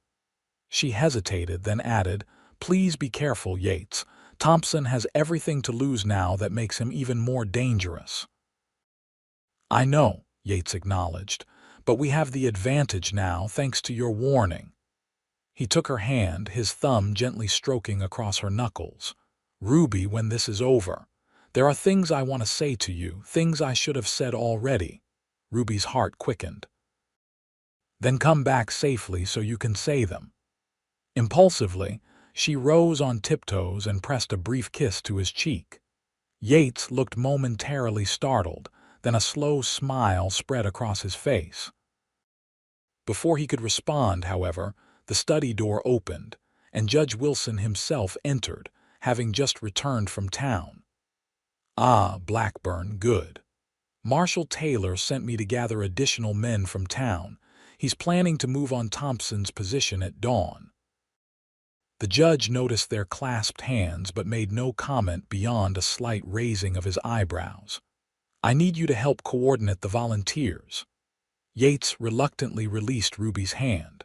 She hesitated, then added, "Please be careful, Yates. Thompson has everything to lose now that makes him even more dangerous." "I know," Yates acknowledged, "but we have the advantage now thanks to your warning." He took her hand, his thumb gently stroking across her knuckles. "Ruby, when this is over, there are things I want to say to you, things I should have said already." Ruby's heart quickened. "Then come back safely so you can say them." Impulsively, she rose on tiptoes and pressed a brief kiss to his cheek. Yates looked momentarily startled, then a slow smile spread across his face. Before he could respond, however, the study door opened, and Judge Wilson himself entered, having just returned from town. "Ah, Blackburn, good. Marshal Taylor sent me to gather additional men from town. He's planning to move on Thompson's position at dawn." The judge noticed their clasped hands but made no comment beyond a slight raising of his eyebrows. "I need you to help coordinate the volunteers." Yates reluctantly released Ruby's hand.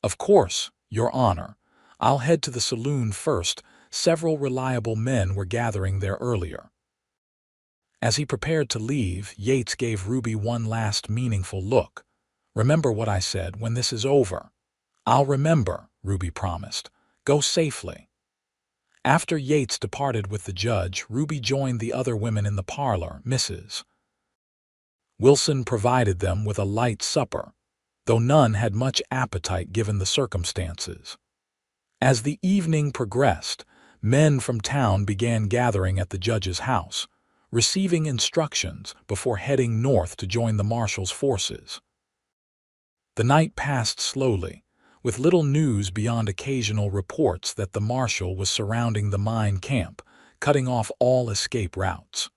"Of course, Your Honor. I'll head to the saloon first. Several reliable men were gathering there earlier." As he prepared to leave, Yates gave Ruby one last meaningful look. "Remember what I said when this is over." "I'll remember," Ruby promised. "Go safely." After Yates departed with the judge, Ruby joined the other women in the parlor. Mrs. Wilson provided them with a light supper, though none had much appetite given the circumstances. As the evening progressed, men from town began gathering at the judge's house, receiving instructions before heading north to join the marshal's forces. The night passed slowly, with little news beyond occasional reports that the marshal was surrounding the mine camp, cutting off all escape routes.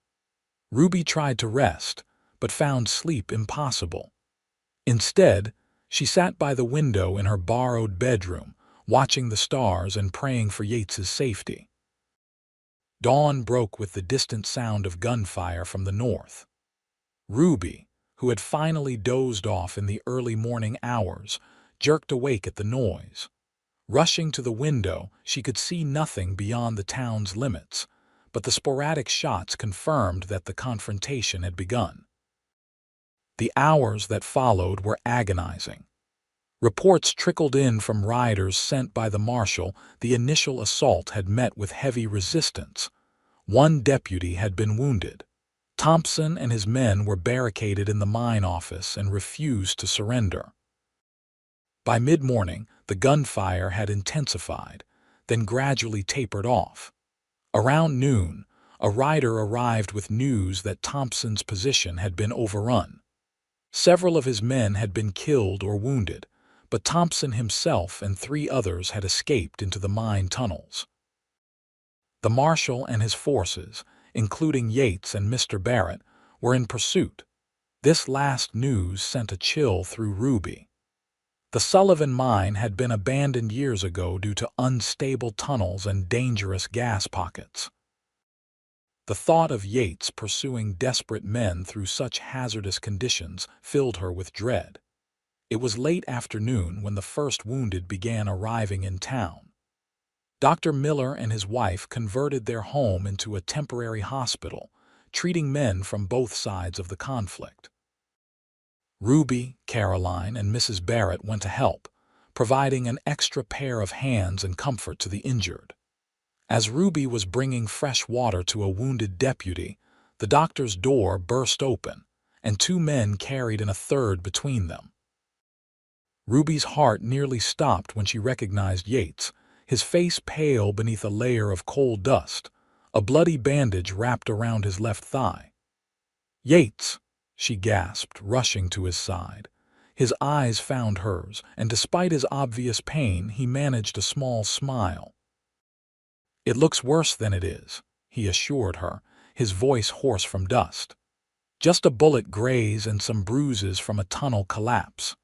Ruby tried to rest, but found sleep impossible. Instead, she sat by the window in her borrowed bedroom, watching the stars and praying for Yates's safety. Dawn broke with the distant sound of gunfire from the north. Ruby, who had finally dozed off in the early morning hours, jerked awake at the noise. Rushing to the window, she could see nothing beyond the town's limits, but the sporadic shots confirmed that the confrontation had begun. The hours that followed were agonizing. Reports trickled in from riders sent by the marshal. The initial assault had met with heavy resistance. One deputy had been wounded. Thompson and his men were barricaded in the mine office and refused to surrender. By mid-morning, the gunfire had intensified, then gradually tapered off. Around noon, a rider arrived with news that Thompson's position had been overrun. Several of his men had been killed or wounded, but Thompson himself and 3 others had escaped into the mine tunnels. The marshal and his forces, including Yates and Mr. Barrett, were in pursuit. This last news sent a chill through Ruby. The Sullivan mine had been abandoned years ago due to unstable tunnels and dangerous gas pockets. The thought of Yates pursuing desperate men through such hazardous conditions filled her with dread. It was late afternoon when the first wounded began arriving in town. Dr. Miller and his wife converted their home into a temporary hospital, treating men from both sides of the conflict. Ruby, Caroline, and Mrs. Barrett went to help, providing an extra pair of hands and comfort to the injured. As Ruby was bringing fresh water to a wounded deputy, the doctor's door burst open, and 2 men carried in a third between them. Ruby's heart nearly stopped when she recognized Yates, his face pale beneath a layer of coal dust, a bloody bandage wrapped around his left thigh. Yates, she gasped, rushing to his side. His eyes found hers, and despite his obvious pain, he managed a small smile. "It looks worse than it is," he assured her, his voice hoarse from dust. "Just a bullet graze and some bruises from a tunnel collapse."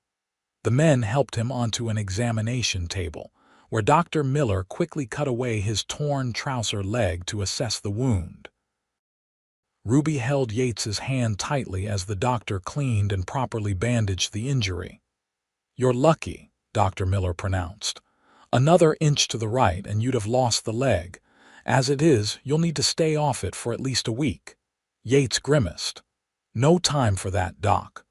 The men helped him onto an examination table, where Dr. Miller quickly cut away his torn trouser leg to assess the wound. Ruby held Yates's hand tightly as the doctor cleaned and properly bandaged the injury. "You're lucky," Dr. Miller pronounced. "Another inch to the right and you'd have lost the leg. As it is, you'll need to stay off it for at least a week." Yates grimaced. "No time for that, Doc.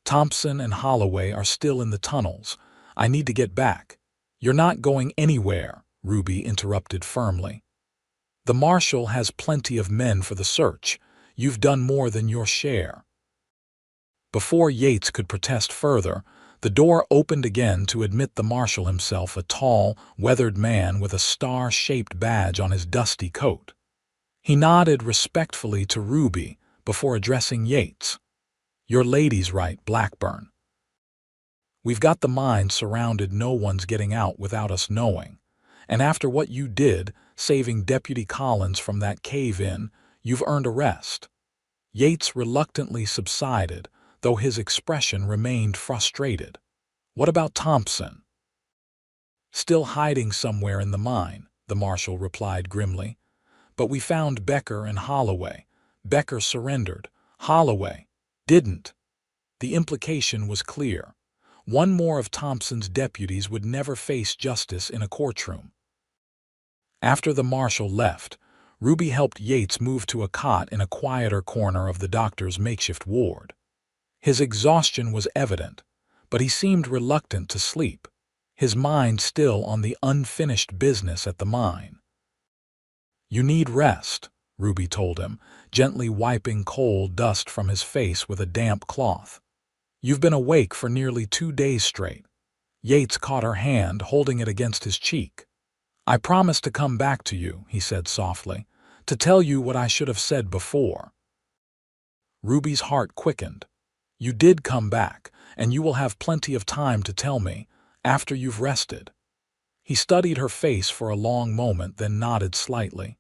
Thompson and Holloway are still in the tunnels. I need to get back." "You're not going anywhere," Ruby interrupted firmly. "The marshal has plenty of men for the search. You've done more than your share." Before Yates could protest further, the door opened again to admit the marshal himself, a tall, weathered man with a star-shaped badge on his dusty coat. He nodded respectfully to Ruby before addressing Yates. "Your lady's right, Blackburn. We've got the mine surrounded. No one's getting out without us knowing. And after what you did, saving Deputy Collins from that cave-in, you've earned a rest." Yates reluctantly subsided, though his expression remained frustrated. "What about Thompson?" "Still hiding somewhere in the mine," the marshal replied grimly. "But we found Becker and Holloway. Becker surrendered. Holloway didn't." The implication was clear. One more of Thompson's deputies would never face justice in a courtroom. After the marshal left, Ruby helped Yates move to a cot in a quieter corner of the doctor's makeshift ward. His exhaustion was evident, but he seemed reluctant to sleep, his mind still on the unfinished business at the mine. "You need rest," Ruby told him, gently wiping coal dust from his face with a damp cloth. "You've been awake for nearly 2 days straight." Yates caught her hand, holding it against his cheek. "I promised to come back to you," he said softly, "to tell you what I should have said before." Ruby's heart quickened. "You did come back, and you will have plenty of time to tell me, after you've rested." He studied her face for a long moment, then nodded slightly.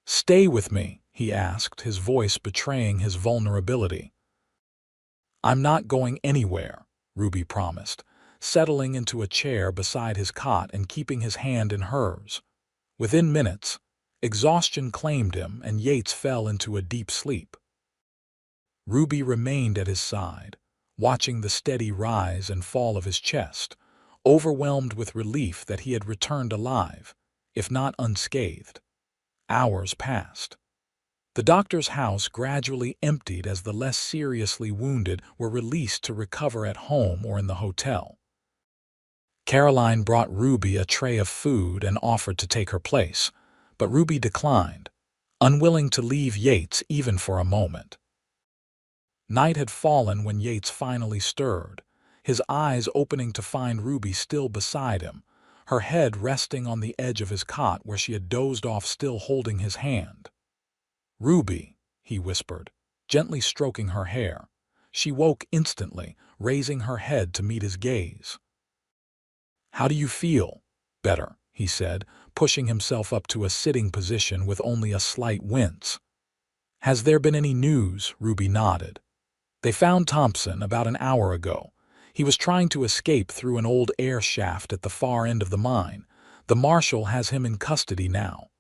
"Stay with me?" he asked, his voice betraying his vulnerability. "I'm not going anywhere," Ruby promised, settling into a chair beside his cot and keeping his hand in hers. Within minutes, exhaustion claimed him and Yates fell into a deep sleep. Ruby remained at his side, watching the steady rise and fall of his chest, overwhelmed with relief that he had returned alive, if not unscathed. Hours passed. The doctor's house gradually emptied as the less seriously wounded were released to recover at home or in the hotel. Caroline brought Ruby a tray of food and offered to take her place, but Ruby declined, unwilling to leave Yates even for a moment. Night had fallen when Yates finally stirred, his eyes opening to find Ruby still beside him, her head resting on the edge of his cot where she had dozed off, still holding his hand. "Ruby," he whispered, gently stroking her hair. She woke instantly, raising her head to meet his gaze. "How do you feel?" "Better," he said, pushing himself up to a sitting position with only a slight wince. "Has there been any news?" Ruby nodded. "They found Thompson about an hour ago. He was trying to escape through an old air shaft at the far end of the mine. The marshal has him in custody now."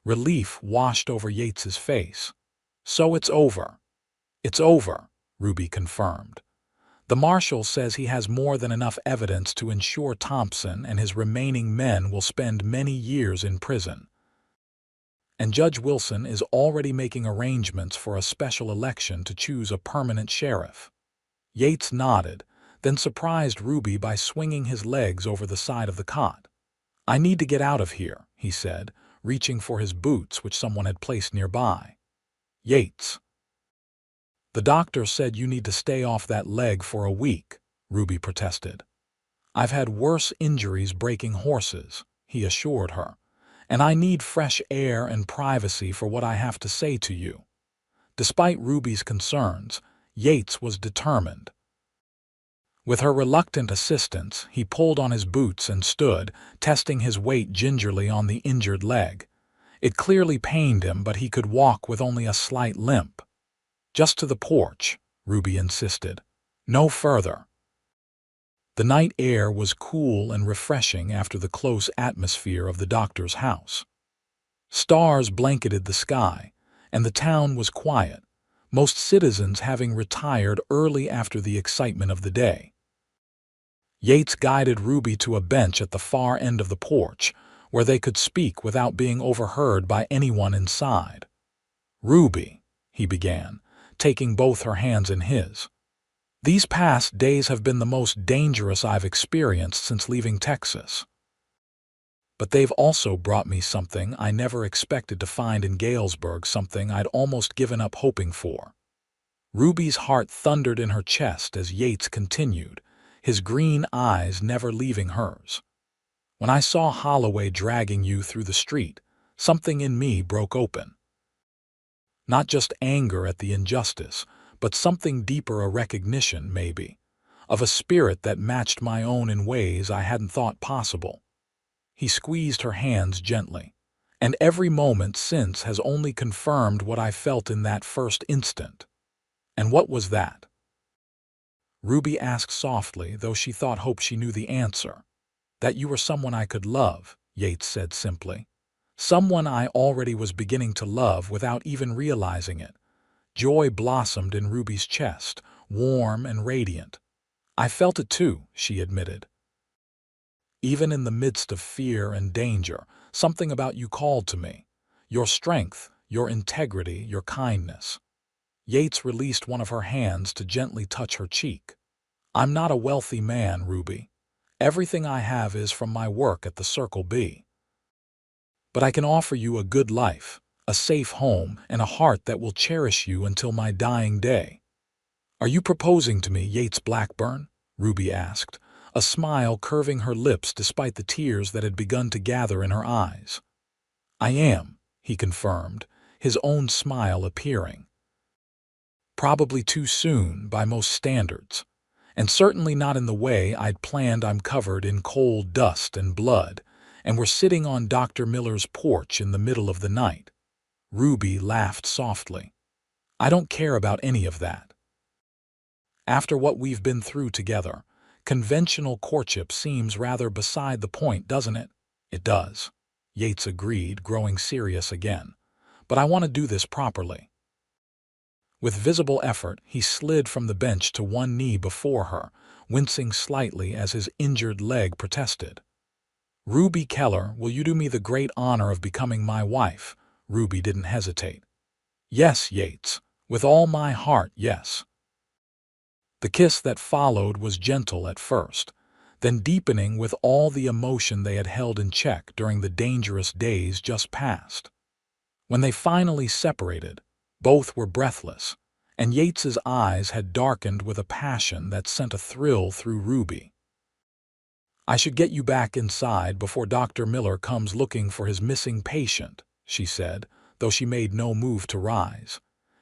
Relief washed over Yates's face. "So it's over." "It's over," Ruby confirmed. "The marshal says he has more than enough evidence to ensure Thompson and his remaining men will spend many years in prison. And Judge Wilson is already making arrangements for a special election to choose a permanent sheriff." Yates nodded, then surprised Ruby by swinging his legs over the side of the cot. "I need to get out of here," he said, reaching for his boots which someone had placed nearby. "Yates." "The doctor said you need to stay off that leg for a week," Ruby protested. "I've had worse injuries breaking horses," he assured her, "and I need fresh air and privacy for what I have to say to you." Despite Ruby's concerns, Yates was determined. With her reluctant assistance, he pulled on his boots and stood, testing his weight gingerly on the injured leg. It clearly pained him, but he could walk with only a slight limp. "Just to the porch," Ruby insisted. "No further." The night air was cool and refreshing after the close atmosphere of the doctor's house. Stars blanketed the sky, and the town was quiet, most citizens having retired early after the excitement of the day. Yates guided Ruby to a bench at the far end of the porch, where they could speak without being overheard by anyone inside. "Ruby," he began, taking both her hands in his. "These past days have been the most dangerous I've experienced since leaving Texas. But they've also brought me something I never expected to find in Galesburg, something I'd almost given up hoping for." Ruby's heart thundered in her chest as Yates continued, his green eyes never leaving hers. "When I saw Holloway dragging you through the street, something in me broke open. Not just anger at the injustice, but something deeper, a recognition, maybe, of a spirit that matched my own in ways I hadn't thought possible." He squeezed her hands gently. "And every moment since has only confirmed what I felt in that first instant." "And what was that?" Ruby asked softly, though she hoped she knew the answer. "That you were someone I could love," Yates said simply. "Someone I already was beginning to love without even realizing it." Joy blossomed in Ruby's chest, warm and radiant. "I felt it too," she admitted. "Even in the midst of fear and danger, something about you called to me. Your strength, your integrity, your kindness." Yates released one of her hands to gently touch her cheek. "I'm not a wealthy man, Ruby. Everything I have is from my work at the Circle B. But I can offer you a good life, a safe home, and a heart that will cherish you until my dying day." "Are you proposing to me, Yates Blackburn?" Ruby asked, a smile curving her lips despite the tears that had begun to gather in her eyes. "I am," he confirmed, his own smile appearing. "Probably too soon by most standards, and certainly not in the way I'd planned. I'm covered in coal dust and blood, and we're sitting on Dr. Miller's porch in the middle of the night." Ruby laughed softly. "I don't care about any of that. After what we've been through together, conventional courtship seems rather beside the point, doesn't it?" "It does," Yates agreed, growing serious again. "But I want to do this properly." With visible effort, he slid from the bench to one knee before her, wincing slightly as his injured leg protested. "Ruby Keller, will you do me the great honor of becoming my wife?" Ruby didn't hesitate. "Yes, Yates. With all my heart, yes." The kiss that followed was gentle at first, then deepening with all the emotion they had held in check during the dangerous days just past. When they finally separated, both were breathless, and Yates's eyes had darkened with a passion that sent a thrill through Ruby. "I should get you back inside before Dr. Miller comes looking for his missing patient," she said, though she made no move to rise.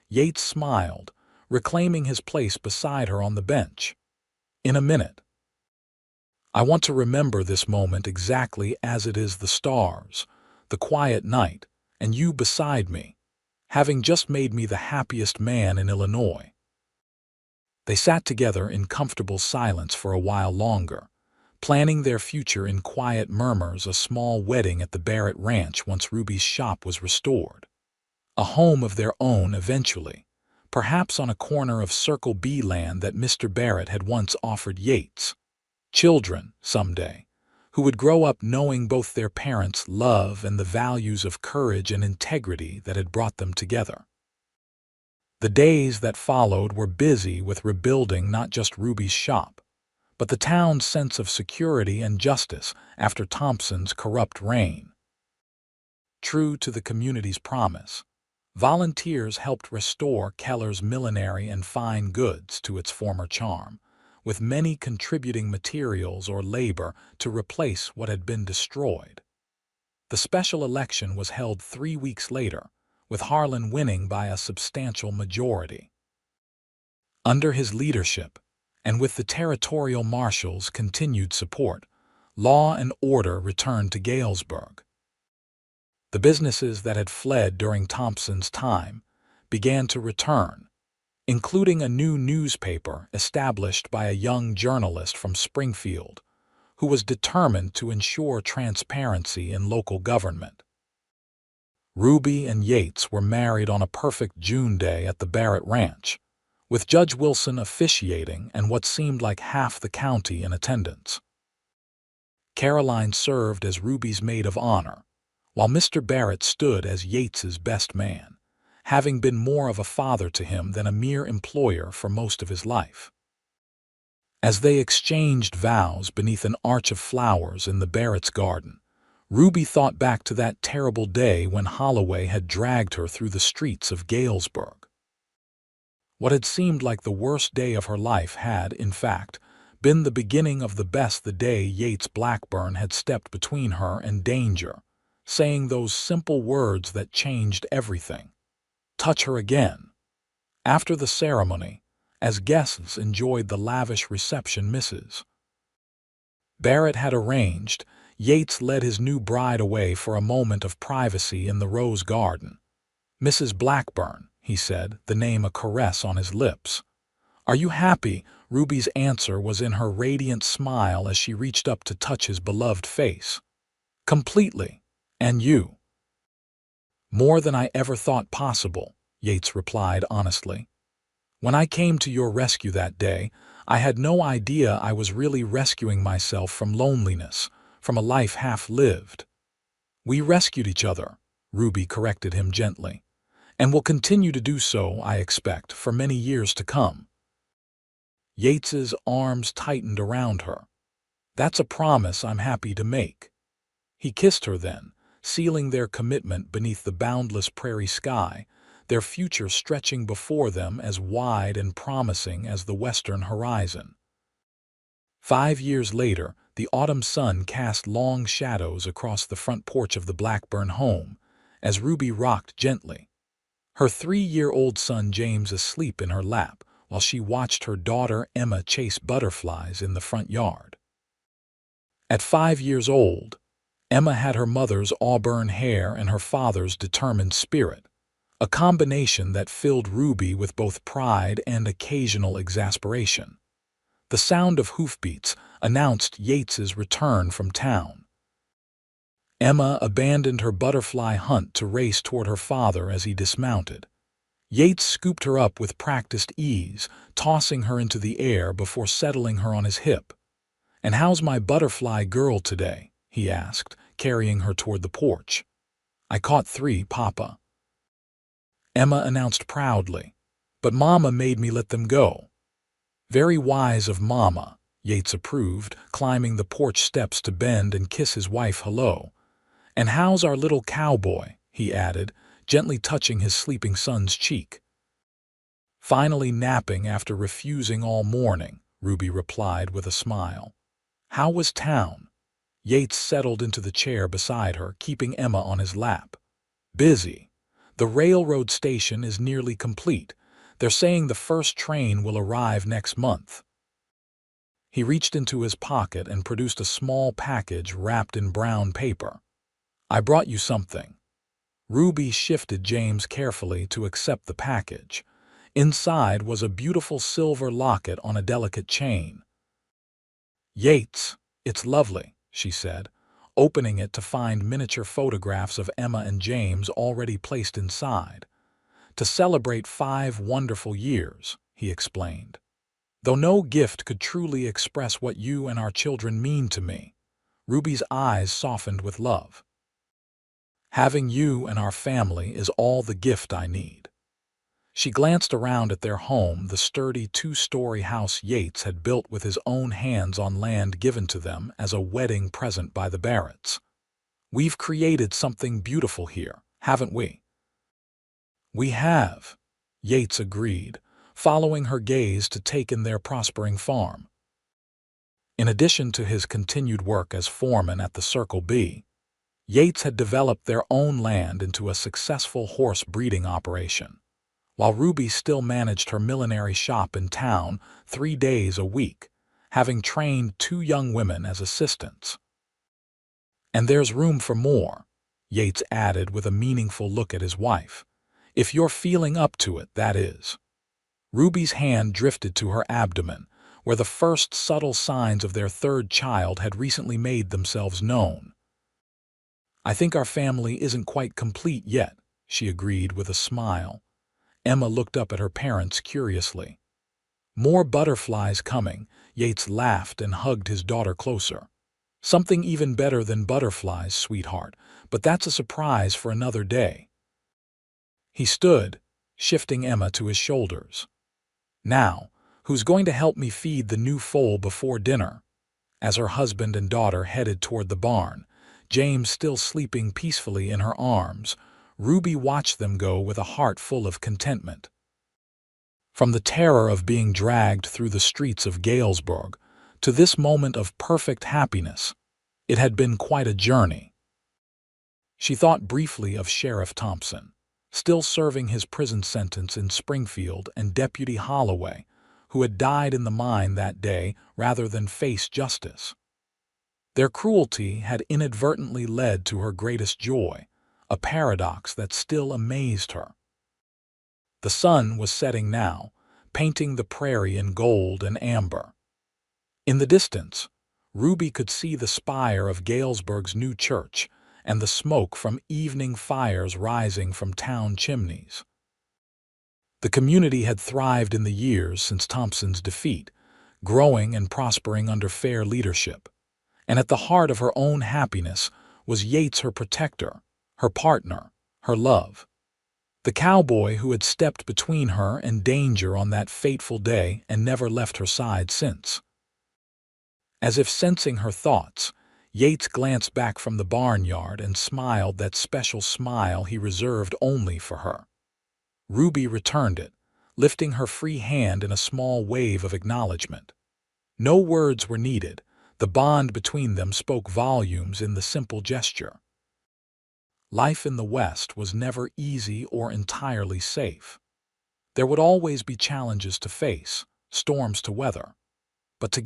Yates smiled, reclaiming his place beside her on the bench. "In a minute. I want to remember this moment exactly as it is, the stars, the quiet night, and you beside me, having just made me the happiest man in Illinois." They sat together in comfortable silence for a while longer, planning their future in quiet murmurs, a small wedding at the Barrett Ranch once Ruby's shop was restored. A home of their own eventually, perhaps on a corner of Circle B land that Mr. Barrett had once offered Yates. Children, someday, who would grow up knowing both their parents' love and the values of courage and integrity that had brought them together. The days that followed were busy with rebuilding not just Ruby's shop, but the town's sense of security and justice after Thompson's corrupt reign. True to the community's promise, volunteers helped restore Keller's millinery and fine goods to its former charm, with many contributing materials or labor to replace what had been destroyed. The special election was held 3 weeks later, with Harlan winning by a substantial majority. Under his leadership, and with the territorial marshals' continued support, law and order returned to Galesburg. The businesses that had fled during Thompson's time began to return, including a new newspaper established by a young journalist from Springfield who was determined to ensure transparency in local government. Ruby and Yates were married on a perfect June day at the Barrett Ranch, with Judge Wilson officiating and what seemed like half the county in attendance. Caroline served as Ruby's maid of honor, while Mr. Barrett stood as Yates's best man, having been more of a father to him than a mere employer for most of his life. As they exchanged vows beneath an arch of flowers in the Barrett's garden, Ruby thought back to that terrible day when Holloway had dragged her through the streets of Galesburg. What had seemed like the worst day of her life had, in fact, been the beginning of the best. The day Yates Blackburn had stepped between her and danger, saying those simple words that changed everything. Touch her again. After the ceremony, as guests enjoyed the lavish reception Mrs. Barrett had arranged, Yates led his new bride away for a moment of privacy in the rose garden. "Mrs. Blackburn," he said, the name a caress on his lips. "Are you happy?" Ruby's answer was in her radiant smile as she reached up to touch his beloved face. "Completely. And you?" "More than I ever thought possible," Yates replied honestly. "When I came to your rescue that day, I had no idea I was really rescuing myself from loneliness, from a life half-lived." "We rescued each other," Ruby corrected him gently, "and will continue to do so, I expect, for many years to come." Yates's arms tightened around her. "That's a promise I'm happy to make." He kissed her then, sealing their commitment beneath the boundless prairie sky, their future stretching before them as wide and promising as the western horizon. 5 years later, the autumn sun cast long shadows across the front porch of the Blackburn home as Ruby rocked gently, her 3-year-old son James asleep in her lap while she watched her daughter Emma chase butterflies in the front yard. At 5 years old, Emma had her mother's auburn hair and her father's determined spirit, a combination that filled Ruby with both pride and occasional exasperation. The sound of hoofbeats announced Yates's return from town. Emma abandoned her butterfly hunt to race toward her father as he dismounted. Yates scooped her up with practiced ease, tossing her into the air before settling her on his hip. "And how's my butterfly girl today?" he asked, carrying her toward the porch. "I caught 3, Papa," Emma announced proudly, "but Mama made me let them go." "Very wise of Mama," Yates approved, climbing the porch steps to bend and kiss his wife hello. "And how's our little cowboy?" he added, gently touching his sleeping son's cheek. "Finally napping after refusing all morning," Ruby replied with a smile. "How was town?" Yates settled into the chair beside her, keeping Emma on his lap. "Busy. The railroad station is nearly complete. They're saying the first train will arrive next month." He reached into his pocket and produced a small package wrapped in brown paper. "I brought you something." Ruby shifted James carefully to accept the package. Inside was a beautiful silver locket on a delicate chain. "Yates, it's lovely," she said, opening it to find miniature photographs of Emma and James already placed inside. "To celebrate 5 wonderful years," he explained. "Though no gift could truly express what you and our children mean to me." Ruby's eyes softened with love. "Having you and our family is all the gift I need." She glanced around at their home, the sturdy 2-story house Yates had built with his own hands on land given to them as a wedding present by the Barretts. "We've created something beautiful here, haven't we?" "We have," Yates agreed, following her gaze to take in their prospering farm. In addition to his continued work as foreman at the Circle B, Yates had developed their own land into a successful horse breeding operation, while Ruby still managed her millinery shop in town 3 days a week, having trained 2 young women as assistants. "And there's room for more," Yates added with a meaningful look at his wife. "If you're feeling up to it, that is." Ruby's hand drifted to her abdomen, where the first subtle signs of their third child had recently made themselves known. "I think our family isn't quite complete yet," she agreed with a smile. Emma looked up at her parents curiously. "More butterflies coming," Yates laughed and hugged his daughter closer. "Something even better than butterflies, sweetheart, but that's a surprise for another day." He stood, shifting Emma to his shoulders. "Now, who's going to help me feed the new foal before dinner?" As her husband and daughter headed toward the barn, James still sleeping peacefully in her arms, Ruby watched them go with a heart full of contentment. From the terror of being dragged through the streets of Galesburg to this moment of perfect happiness, it had been quite a journey. She thought briefly of Sheriff Thompson, still serving his prison sentence in Springfield, and Deputy Holloway, who had died in the mine that day rather than face justice. Their cruelty had inadvertently led to her greatest joy, a paradox that still amazed her. The sun was setting now, painting the prairie in gold and amber. In the distance, Ruby could see the spire of Galesburg's new church and the smoke from evening fires rising from town chimneys. The community had thrived in the years since Thompson's defeat, growing and prospering under fair leadership. And at the heart of her own happiness was Yates, her protector, her partner, her love. The cowboy who had stepped between her and danger on that fateful day and never left her side since. As if sensing her thoughts, Yates glanced back from the barnyard and smiled that special smile he reserved only for her. Ruby returned it, lifting her free hand in a small wave of acknowledgement. No words were needed. The bond between them spoke volumes in the simple gesture. Life in the West was never easy or entirely safe. There would always be challenges to face, storms to weather. But